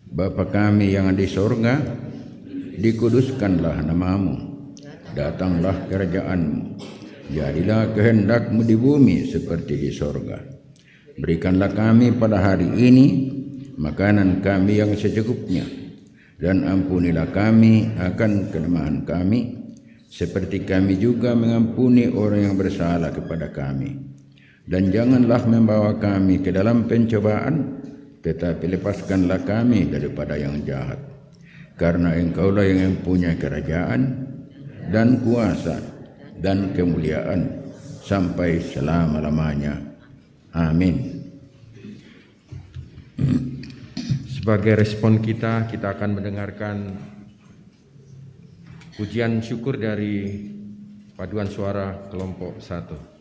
Bapa kami yang di sorga, dikuduskanlah namamu, datanglah kerajaan-Mu, jadilah kehendak-Mu di bumi seperti di sorga. Berikanlah kami pada hari ini makanan kami yang secukupnya, dan ampunilah kami akan kelemahan kami, seperti kami juga mengampuni orang yang bersalah kepada kami. Dan janganlah membawa kami ke dalam pencobaan, tetapi lepaskanlah kami daripada yang jahat. Karena Engkaulah yang mempunyai kerajaan dan kuasa dan kemuliaan sampai selama-lamanya. Amin. Sebagai respon kita akan mendengarkan pujian syukur dari paduan suara kelompok 1.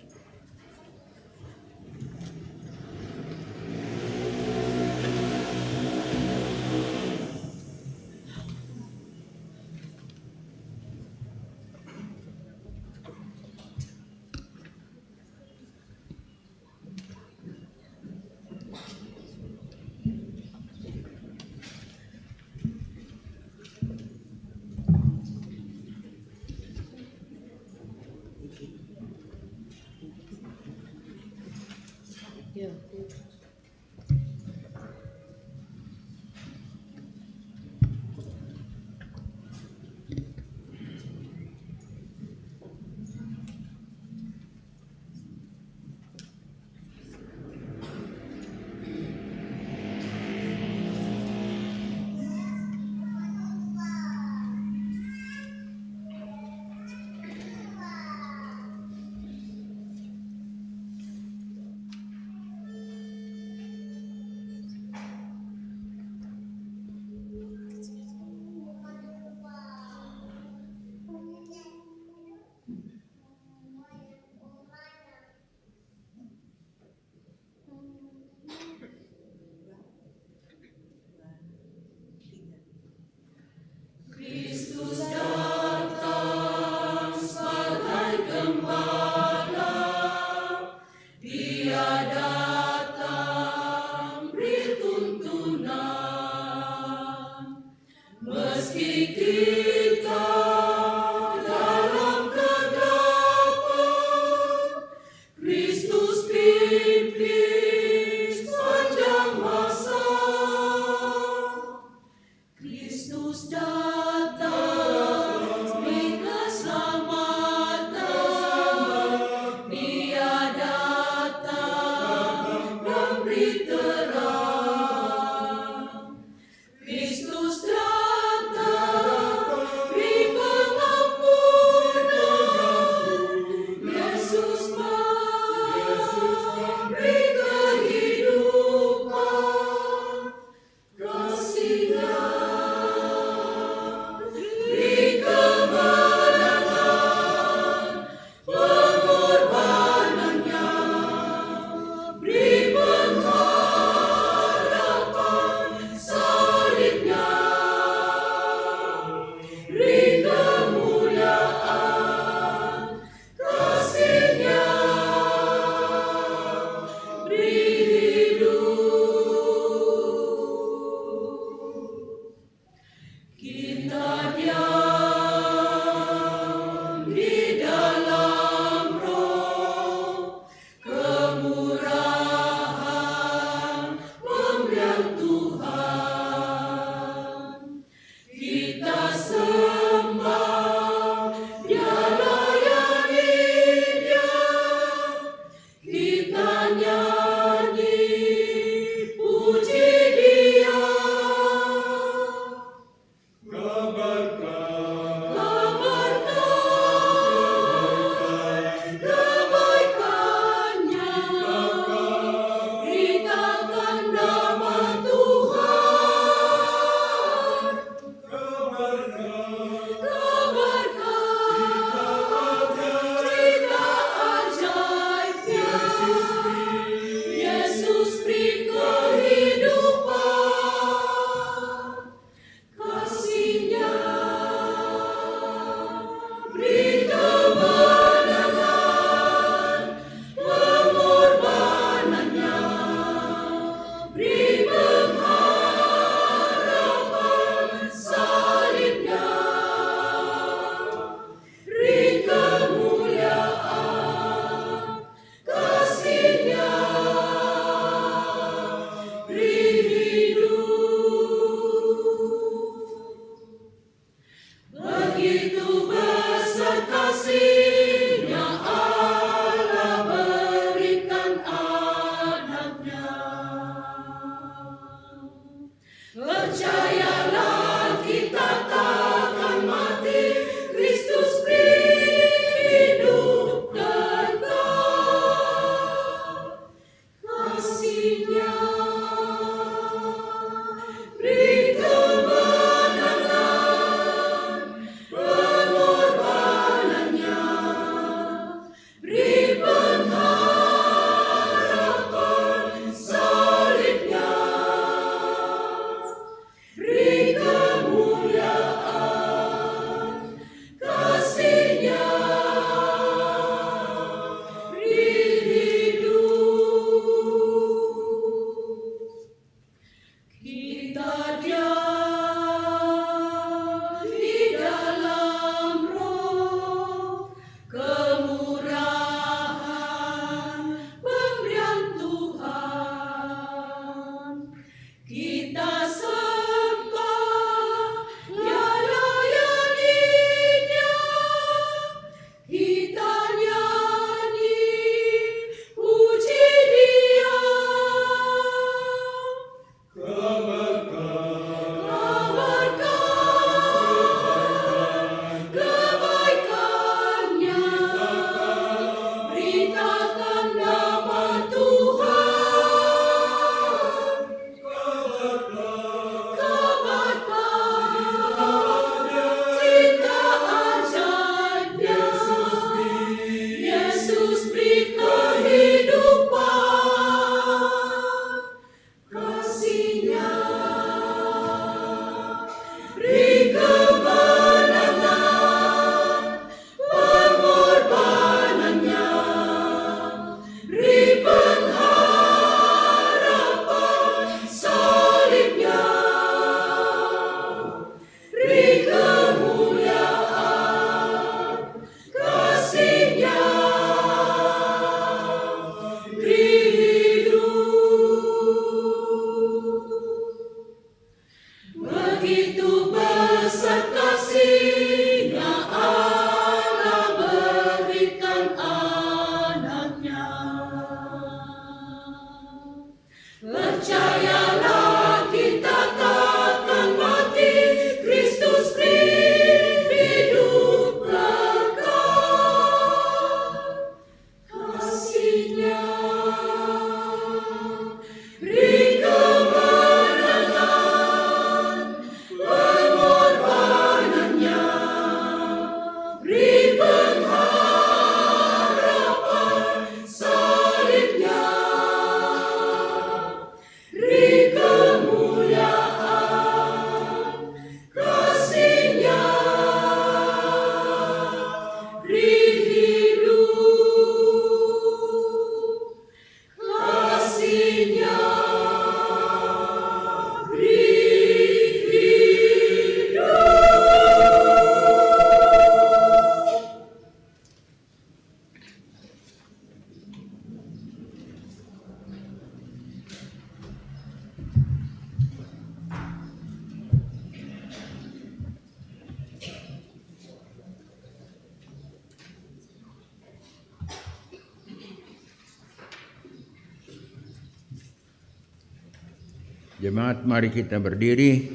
Jemaat, mari kita berdiri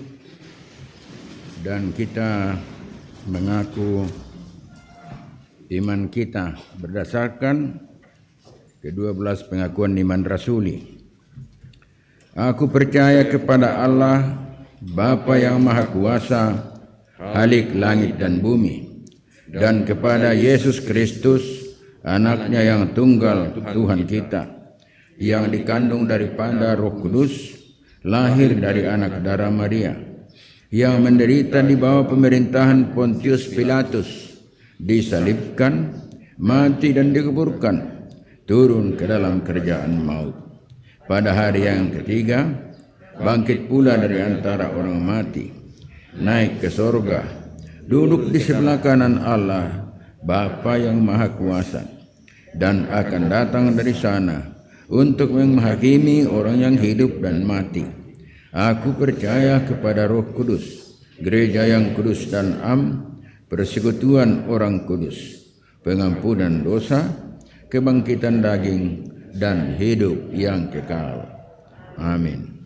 dan kita mengaku iman kita berdasarkan ke-12 pengakuan iman rasuli. Aku percaya kepada Allah, Bapa yang Maha Kuasa, Khalik langit dan bumi, dan kepada Yesus Kristus, Anaknya yang tunggal Tuhan kita, yang dikandung daripada Roh Kudus, lahir dari anak darah Maria, yang menderita di bawah pemerintahan Pontius Pilatus, disalibkan, mati dan dikuburkan, turun ke dalam kerajaan maut. Pada hari yang ketiga, bangkit pula dari antara orang mati, naik ke sorga, duduk di sebelah kanan Allah, Bapa yang Maha Kuasa, dan akan datang dari sana untuk menghakimi orang yang hidup dan mati. Aku percaya kepada Roh Kudus, gereja yang kudus dan persekutuan orang kudus, pengampunan dosa, kebangkitan daging, dan hidup yang kekal. Amin.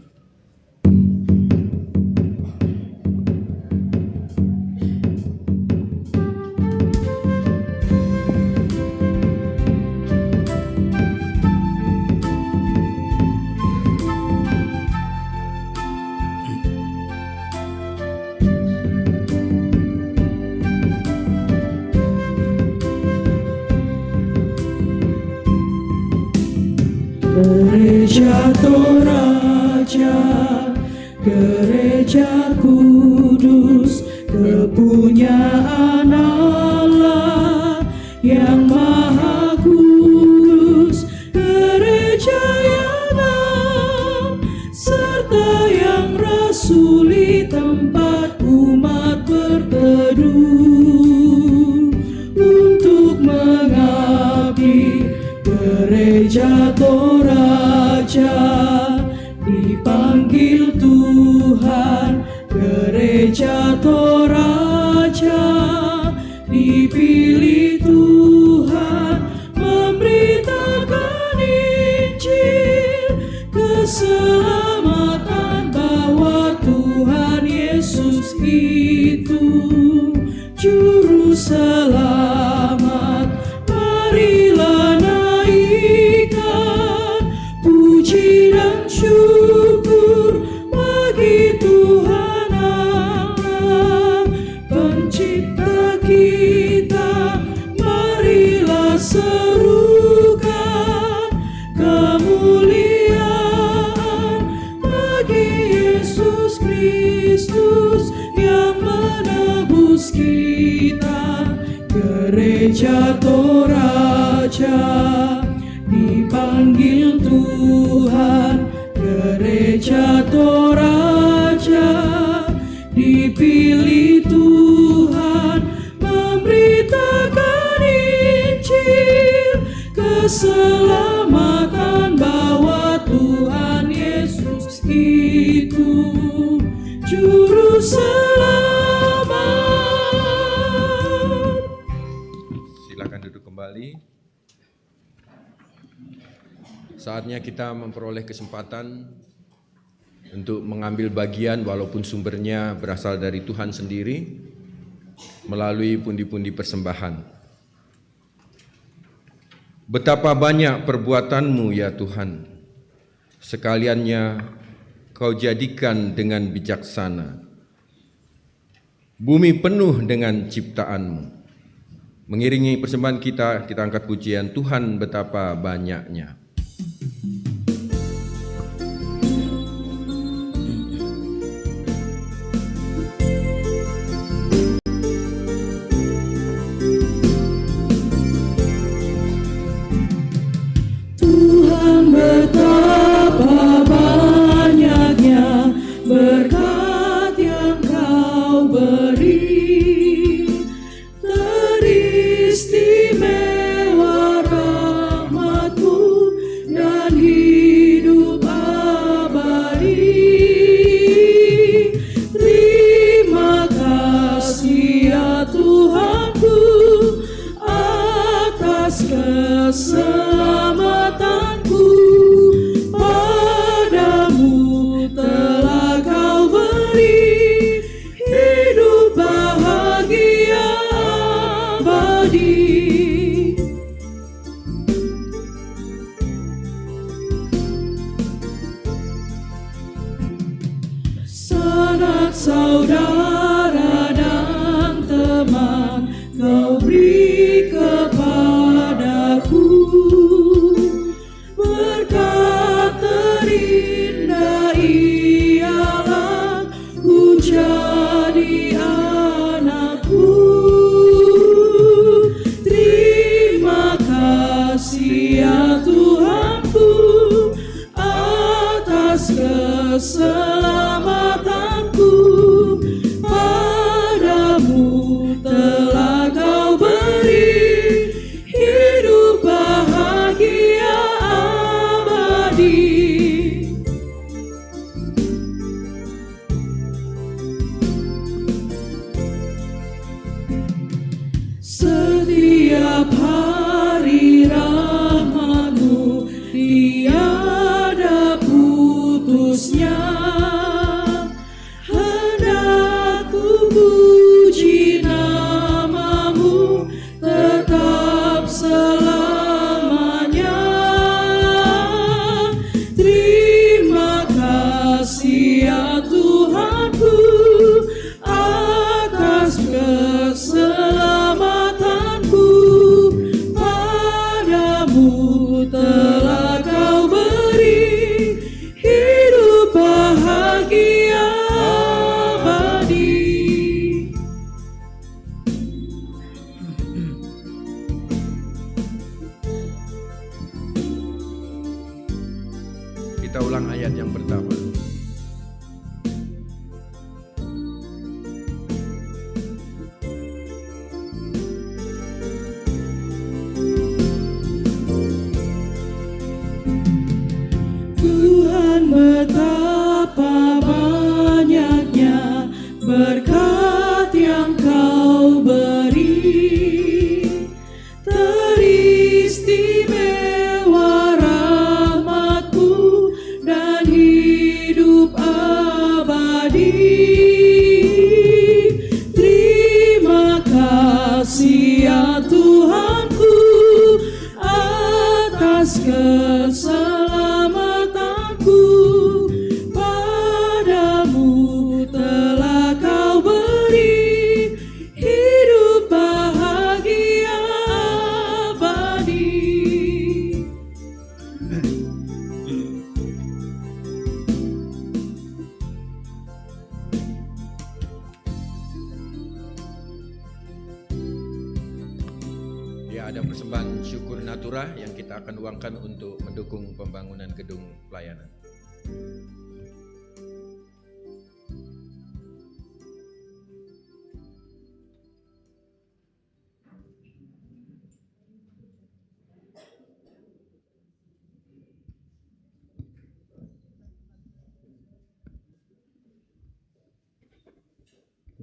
Gereja Toraja, Gereja Kudus, kepunyaan Allah yang Maha Kudus, Gereja yang am, serta yang rasuli, tempat umat berteduh untuk mengabdi. Gereja Toraja dipanggil Tuhan, Gereja Toraja dipilih Tuhan, memberitakan Injil, keselamatan bahwa Tuhan Yesus itu Juru Selamat. Marilah naikkan puji dan syukur bagi Tuhan Allah, Pencipta kita. Marilah serukan kemuliaan bagi Yesus Kristus yang menebus kita. Gereja Toraja dipanggil Tuhan, Gereja Toraja dipilih Tuhan, memberitakan Injil, keselamatan bahwa Tuhan Yesus itu Juru Selamat. Silakan duduk kembali. Saatnya kita memperoleh kesempatan untuk mengambil bagian walaupun sumbernya berasal dari Tuhan sendiri melalui pundi-pundi persembahan. Betapa banyak perbuatanmu ya Tuhan, sekaliannya Kau jadikan dengan bijaksana. Bumi penuh dengan ciptaan-Mu. Mengiringi persembahan kita angkat pujian Tuhan betapa banyaknya. Tuhan betapa banyaknya berkat yang Kau beri, teristimewa rahmat-Mu kita ulang ayat yang pertama. Tuhan betapa banyaknya berkat yang Kau beri, teristimewa rahmat-Mu dan hidup abadi. Terima kasih ya Tuhanku atas keselamatanku, padamu telah Kau beri hidup bahagia abadi. Ya, ada persembahan syukur natura yang kita akan uangkan untuk mendukung pembangunan gedung pelayanan.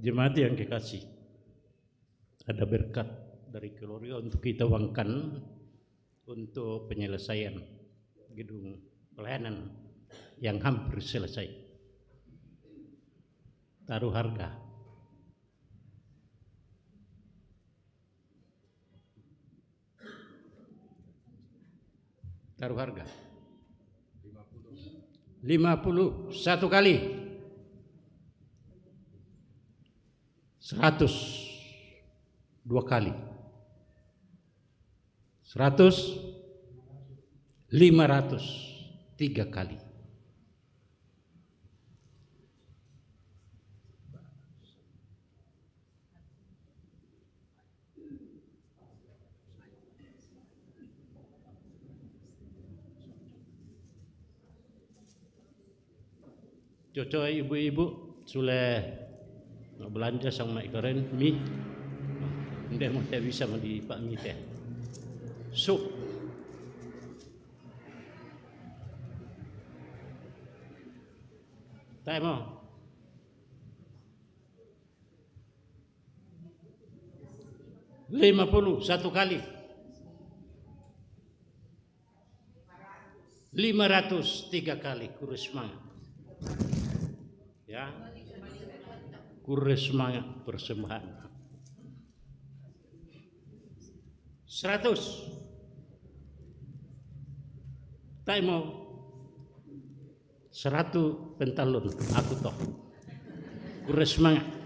Jemaat yang kekasih, ada berkat dari keluarga untuk kita uangkan untuk penyelesaian gedung pelayanan yang hampir selesai. Taruh harga. Taruh harga. 50 satu kali. 100 dua kali. 100 500 tiga kali. Cocok ibu-ibu sudah belanja sama keren mie. Ndak mau tak bisa di Pak mie teh. Sup. Tak mau. $50 satu kali. 500 tiga kali. Kurus semangat. Ya, kurus semangat persembahan. 100 tak mau 100 pentalon aku toh kurus semangat.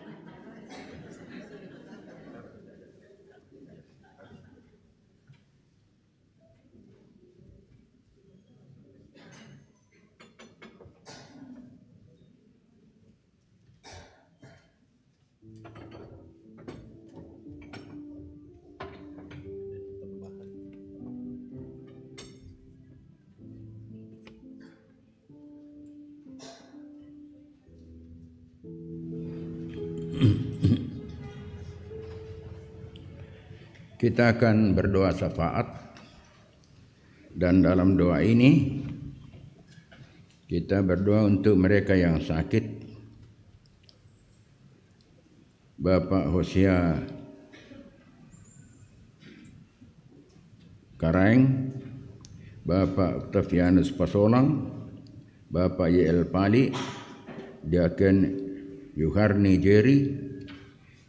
Kita akan berdoa syafaat, dan dalam doa ini kita berdoa untuk mereka yang sakit. Bapak Hosea Karaeng, Bapak Octavianus Pasolang, Bapak Y.L. Pali, Diaken Yuharni Jerry,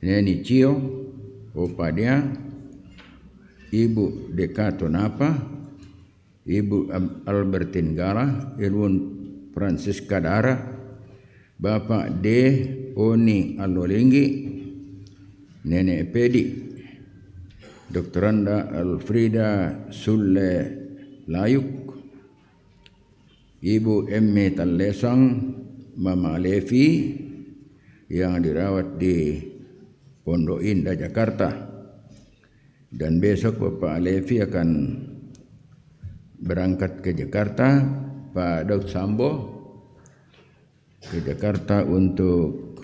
Neni Cio, Opa Dia, Ibu Dekato Napa, Ibu Albertin Gala, Irwin Francisca Dara, Bapak D. Oni Alolinggi, Nenek Pedi, Dr. Randa Alfrida Sulle Layuk, Ibu Emme Talesang, Mama Levi yang dirawat di Pondok Indah Jakarta. Dan besok Bapak Levi akan berangkat ke Jakarta Pak Daud Sambo ke Jakarta untuk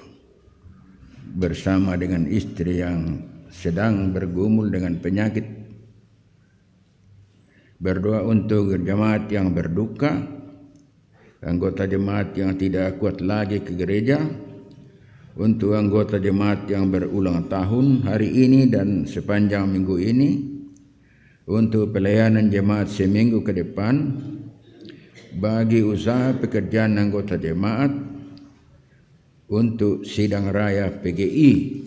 bersama dengan istri yang sedang bergumul dengan penyakit. Berdoa untuk jemaat yang berduka, anggota jemaat yang tidak kuat lagi ke gereja, untuk anggota jemaat yang berulang tahun hari ini dan sepanjang minggu ini, untuk pelayanan jemaat seminggu ke depan, bagi usaha pekerjaan anggota jemaat, untuk sidang raya PGI.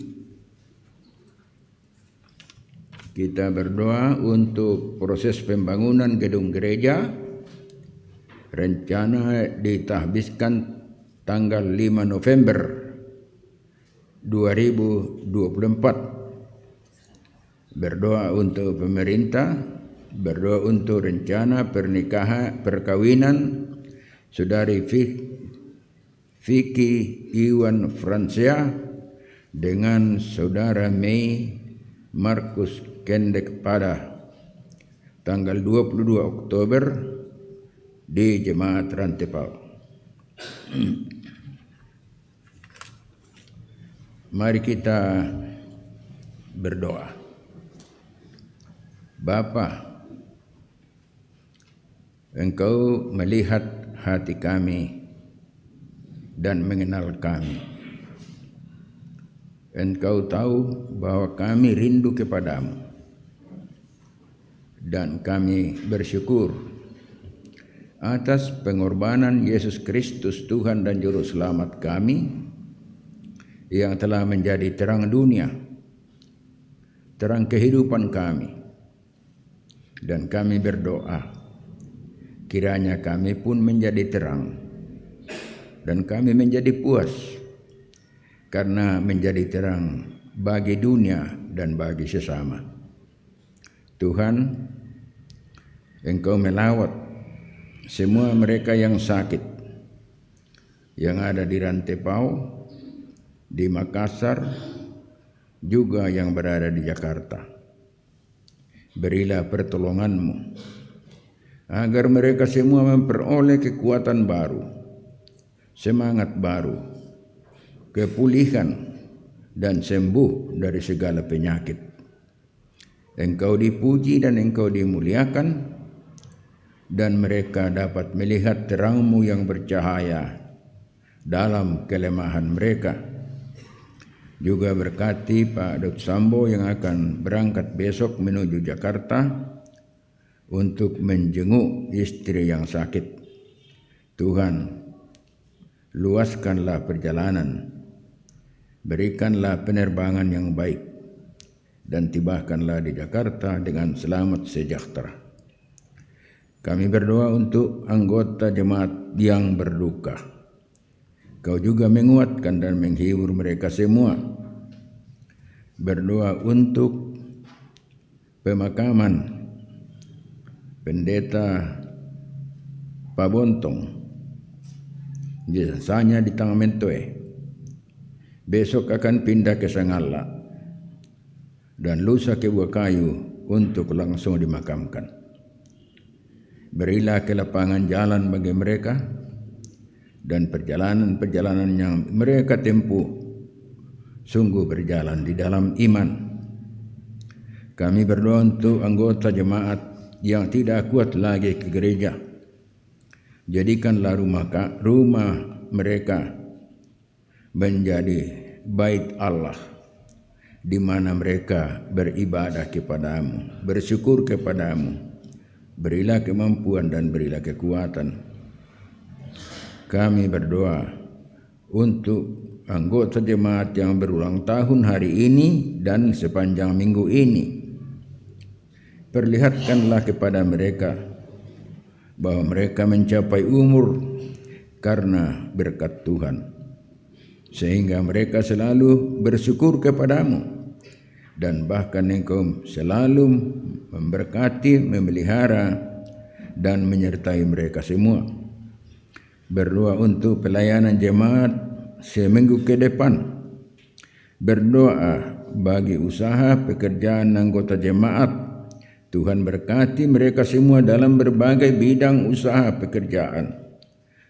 Kita berdoa untuk proses pembangunan gedung gereja, rencana ditahbiskan tanggal 5 November 2024. Berdoa untuk pemerintah, berdoa untuk rencana perkawinan Saudari Vicky Iwan Francia dengan Saudara Mei Markus Kendek pada tanggal 22 Oktober di Jemaat Rantepao. Mari kita berdoa. Bapa, Engkau melihat hati kami dan mengenal kami. Engkau tahu bahwa kami rindu kepadamu. Dan kami bersyukur atas pengorbanan Yesus Kristus Tuhan dan Juru Selamat kami yang telah menjadi terang dunia, terang kehidupan kami. Dan kami berdoa, kiranya kami pun menjadi terang dan kami menjadi puas karena menjadi terang bagi dunia dan bagi sesama. Tuhan, Engkau melawat semua mereka yang sakit, yang ada di Rantepao, di Makassar, juga yang berada di Jakarta. Berilah pertolongan-Mu agar mereka semua memperoleh kekuatan baru, semangat baru, kepulihan, dan sembuh dari segala penyakit. Engkau dipuji dan Engkau dimuliakan, dan mereka dapat melihat terang-Mu yang bercahaya dalam kelemahan mereka. Juga berkati Pak Daud Sambo yang akan berangkat besok menuju Jakarta untuk menjenguk istri yang sakit. Tuhan, luaskanlah perjalanan, berikanlah penerbangan yang baik, dan tibahkanlah di Jakarta dengan selamat sejahtera. Kami berdoa untuk anggota jemaat yang berduka. Kau juga menguatkan dan menghibur mereka semua. Berdoa untuk pemakaman Pendeta Pak Bontong, jasanya di Tangamentoe. Besok akan pindah ke Sangala dan lusa ke Buakayu untuk langsung dimakamkan. Berilah kelapangan jalan bagi mereka, dan perjalanan-perjalanan yang mereka tempuh sungguh berjalan di dalam iman. Kami berdoa untuk anggota jemaat yang tidak kuat lagi ke gereja. Jadikanlah rumah mereka menjadi bait Allah, di mana mereka beribadah kepadamu, bersyukur kepadamu. Berilah kemampuan dan berilah kekuatan. Kami berdoa untuk anggota jemaat yang berulang tahun hari ini dan sepanjang minggu ini. Perlihatkanlah kepada mereka bahwa mereka mencapai umur karena berkat Tuhan, sehingga mereka selalu bersyukur kepadamu, dan bahkan Engkau selalu memberkati, memelihara, dan menyertai mereka semua. Berdoa untuk pelayanan jemaat seminggu ke depan. Berdoa bagi usaha pekerjaan anggota jemaat, Tuhan berkati mereka semua dalam berbagai bidang usaha pekerjaan.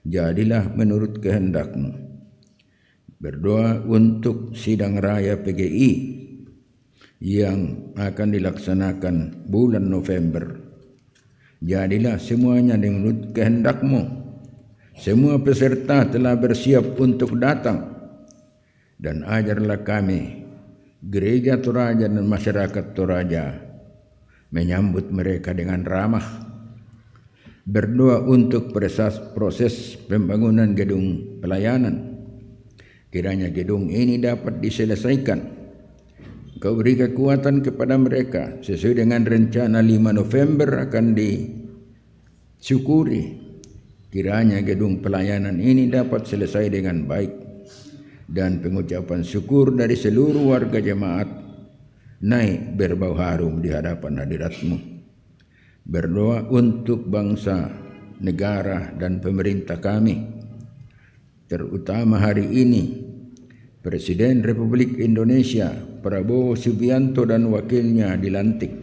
Jadilah menurut kehendak-Mu. Berdoa untuk sidang raya PGI yang akan dilaksanakan bulan November. Jadilah semuanya menurut kehendak-Mu. Semua peserta telah bersiap untuk datang. Dan ajarlah kami, Gereja Toraja dan masyarakat Toraja, menyambut mereka dengan ramah. Berdoa untuk proses pembangunan gedung pelayanan. Kiranya gedung ini dapat diselesaikan. Kau beri kekuatan kepada mereka sesuai dengan rencana 5 November akan disyukuri. Kiranya gedung pelayanan ini dapat selesai dengan baik. Dan pengucapan syukur dari seluruh warga jemaat naik berbau harum di hadapan hadirat-Mu. Berdoa untuk bangsa, negara, dan pemerintah kami, terutama hari ini Presiden Republik Indonesia Prabowo Subianto dan wakilnya dilantik.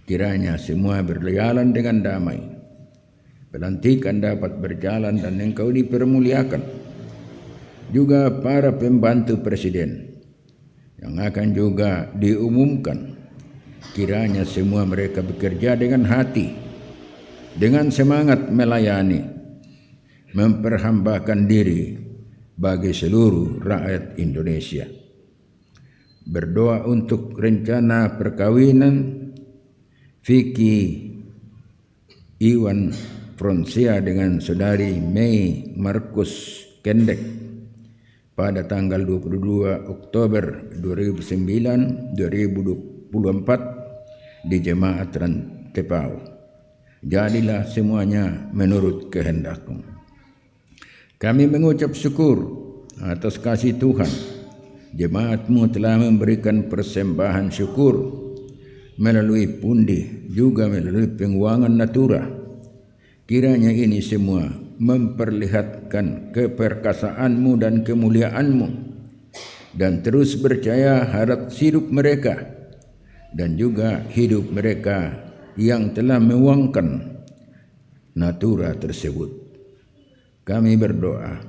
Kiranya semua berjalan dengan damai, pelantikan dapat berjalan dan Engkau dipermuliakan. Juga para pembantu Presiden yang akan juga diumumkan, kiranya semua mereka bekerja dengan hati, dengan semangat melayani, memperhambakan diri bagi seluruh rakyat Indonesia. Berdoa untuk rencana perkawinan Vicky Iwan Fronsia dengan saudari Mei Markus Kendek pada tanggal 22 Oktober 2024 di Jemaat Rantepao. Jadilah semuanya menurut kehendak-Mu. Kami mengucap syukur atas kasih Tuhan. Jemaat-Mu telah memberikan persembahan syukur melalui pundi, juga melalui penguangan natura. Kiranya ini semua memperlihatkan keperkasaan-Mu dan kemuliaan-Mu, dan terus percaya harap hidup mereka dan juga hidup mereka yang telah menuangkan natura tersebut. Kami berdoa,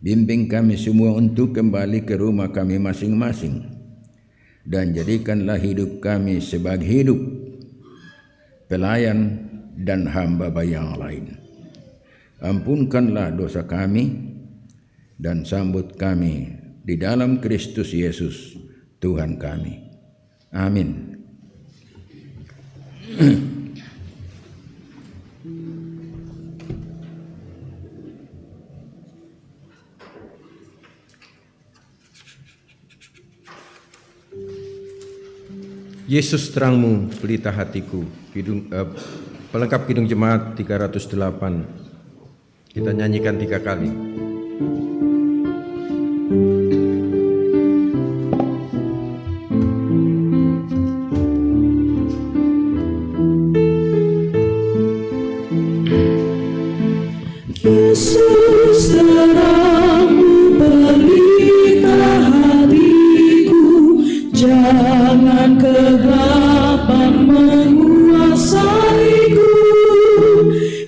bimbing kami semua untuk kembali ke rumah kami masing-masing, dan jadikanlah hidup kami sebagai hidup pelayan dan hamba yang lain. Ampunkanlah dosa kami dan sambut kami di dalam Kristus Yesus Tuhan kami. Amin. Yesus terangmu, pelita hatiku. Pelengkap Kidung Jemaat 308. Kita nyanyikan 3 kali. Yesus terangmu, pelita hatiku, jangan kegelapan menguasaiku.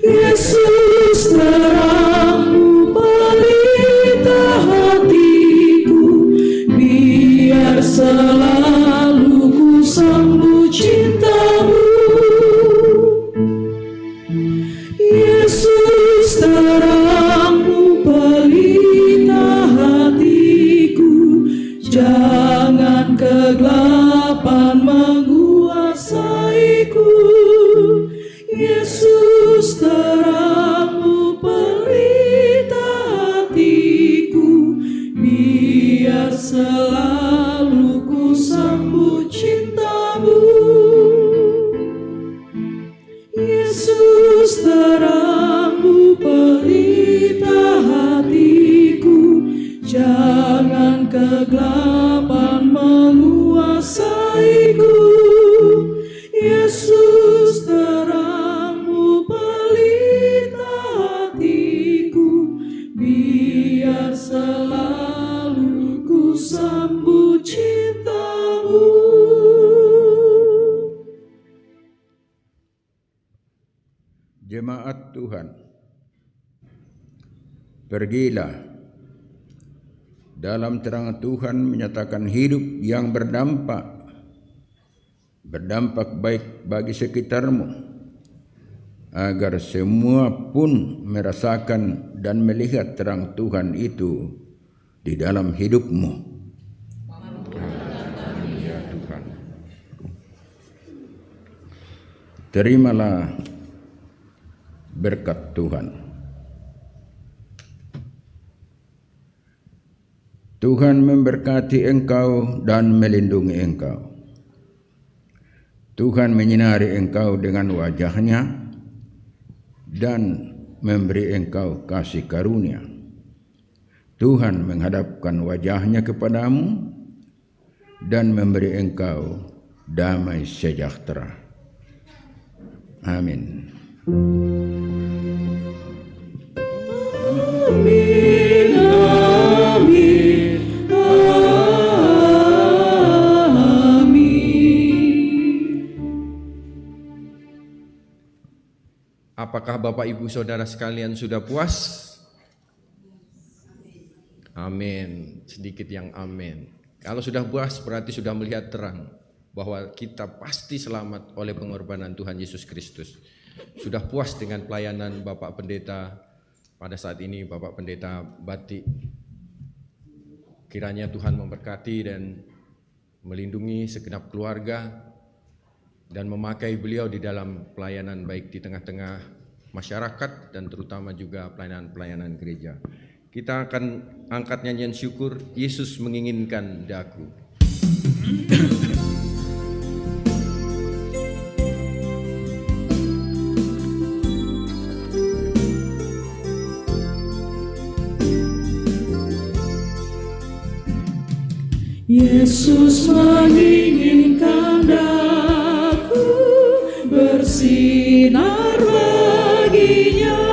Yesus terangmu, pelita hatiku, biar selalu ku sambut cinta-Mu. Yesus terangmu, pelita hatiku, jangan kegelapan menguasaiku. Yesus terangmu, pelita hatiku, biar selalu ku sambut cinta-Mu. Yesus terangmu, pelita hatiku, jangan kegelapan menguasaiku. Yesus terangmu, pelita hatiku, biar selalu ku sambut cinta-Mu. Jemaat Tuhan, pergilah dalam terang Tuhan menyatakan hidup yang berdampak baik bagi sekitarmu, agar semua pun merasakan dan melihat terang Tuhan itu di dalam hidupmu. Ya Tuhan, terimalah berkat Tuhan. Tuhan memberkati engkau dan melindungi engkau. Tuhan menyinari engkau dengan wajah-Nya dan memberi engkau kasih karunia. Tuhan menghadapkan wajah-Nya kepadamu dan memberi engkau damai sejahtera. Amin. Amin, amin, amin. Apakah Bapak Ibu Saudara sekalian sudah puas? Amin. Sedikit yang amin. Kalau sudah puas berarti sudah melihat terang bahwa kita pasti selamat oleh pengorbanan Tuhan Yesus Kristus. Sudah puas dengan pelayanan Bapak Pendeta pada saat ini, Bapak Pendeta Batik. Kiranya Tuhan memberkati dan melindungi segenap keluarga dan memakai beliau di dalam pelayanan baik di tengah-tengah masyarakat dan terutama juga pelayanan-pelayanan gereja. Kita akan angkat nyanyian syukur, Yesus menginginkan daku. Yesus menginginkan daku bersinar baginya,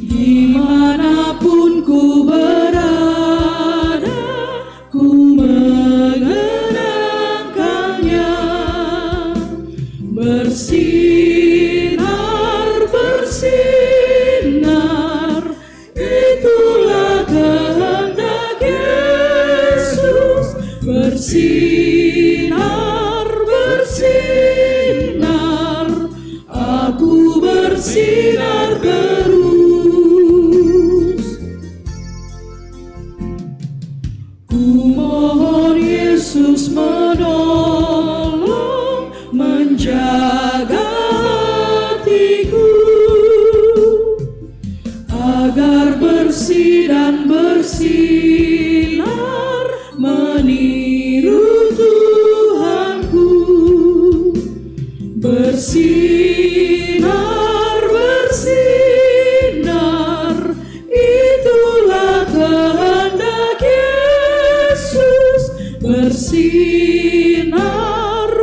dimanapun ku berada, ku mengenangkannya. Bersinar, bersinar, itulah kehendak Yesus. Bersinar, bersinar, aku bersinar terus. Ku mohon Yesus menolong, menjaga hatiku, agar bersih dan bersinar meniru Tuhanku. Bersinar, bersinar, itulah kehendak Yesus. Bersinar,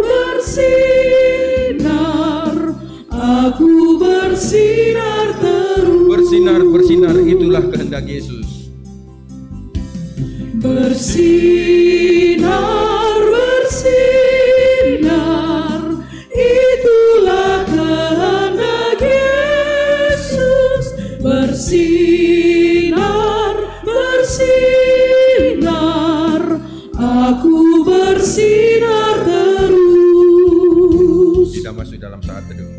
bersinar, aku bersinar terus. Bersinar, bersinar, itulah kehendak Yesus. Bersinar, bersinar, itulah kehendak Yesus. Bersinar, bersinar, aku bersinar terus. Kita masuk dalam saat teduh.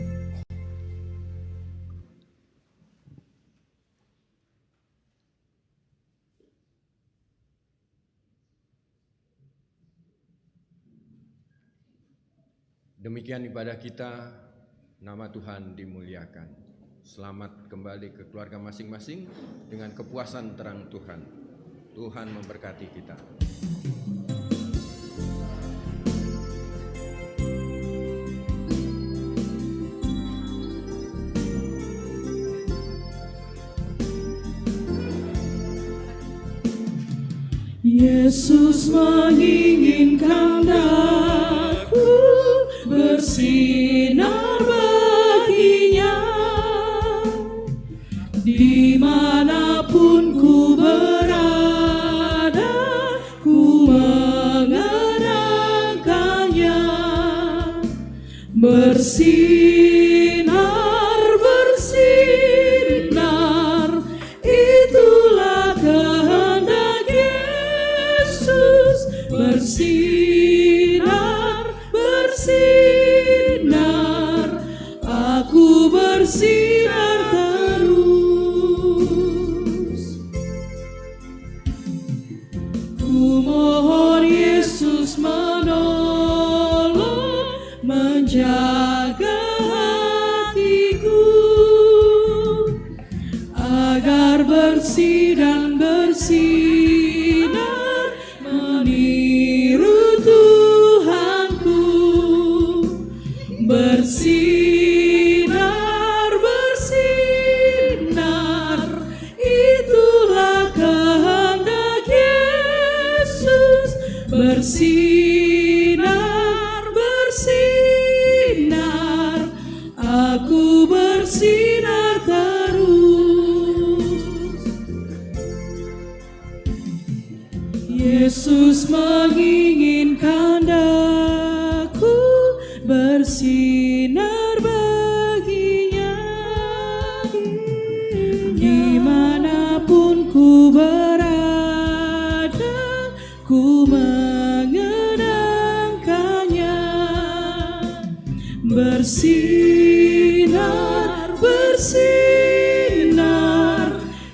Demikian ibadah kita, nama Tuhan dimuliakan. Selamat kembali ke keluarga masing-masing dengan kepuasan terang Tuhan. Tuhan memberkati kita. Yesus menginginkan daku bersinar baginya, dimanapun ku berada, ku mengenangkannya. Bersinar, bersinar terus. Ku mohon Yesus menolong, menjaga hatiku agar bersih dan bersinar meniru Tuhanku. Bersinar, bersinar, itulah kehendak Yesus. Bersinar, bersinar, aku bersinar terus. Yesus menginginkan aku bersinar baginya. Dimanapun ku berada, ku mengenangkannya. Bersinar, bersinar,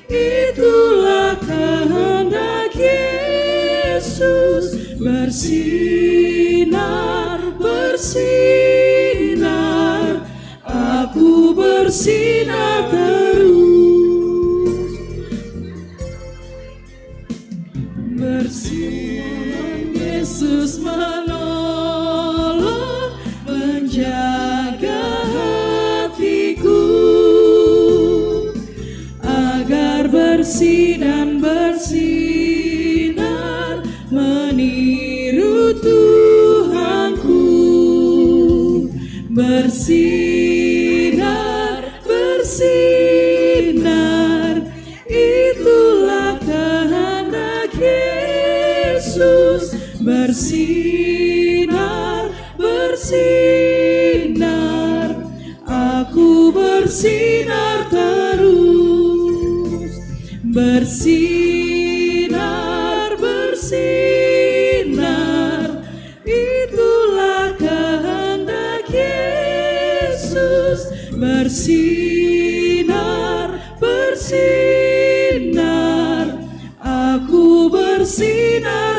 itulah kehendak Yesus. Bersinar, bersinar, aku bersinar terus. Bersinar, Yesus menolong, menjaga hatiku agar bersih dan bersinar meniru Tuhanku. Bersinar, bersinar, itulah kehendak Yesus. Bersinar, bersinar, aku bersinar terus. Bersinar, bersinar, itulah kehendak Yesus. Bersinar, bersinar, aku bersinar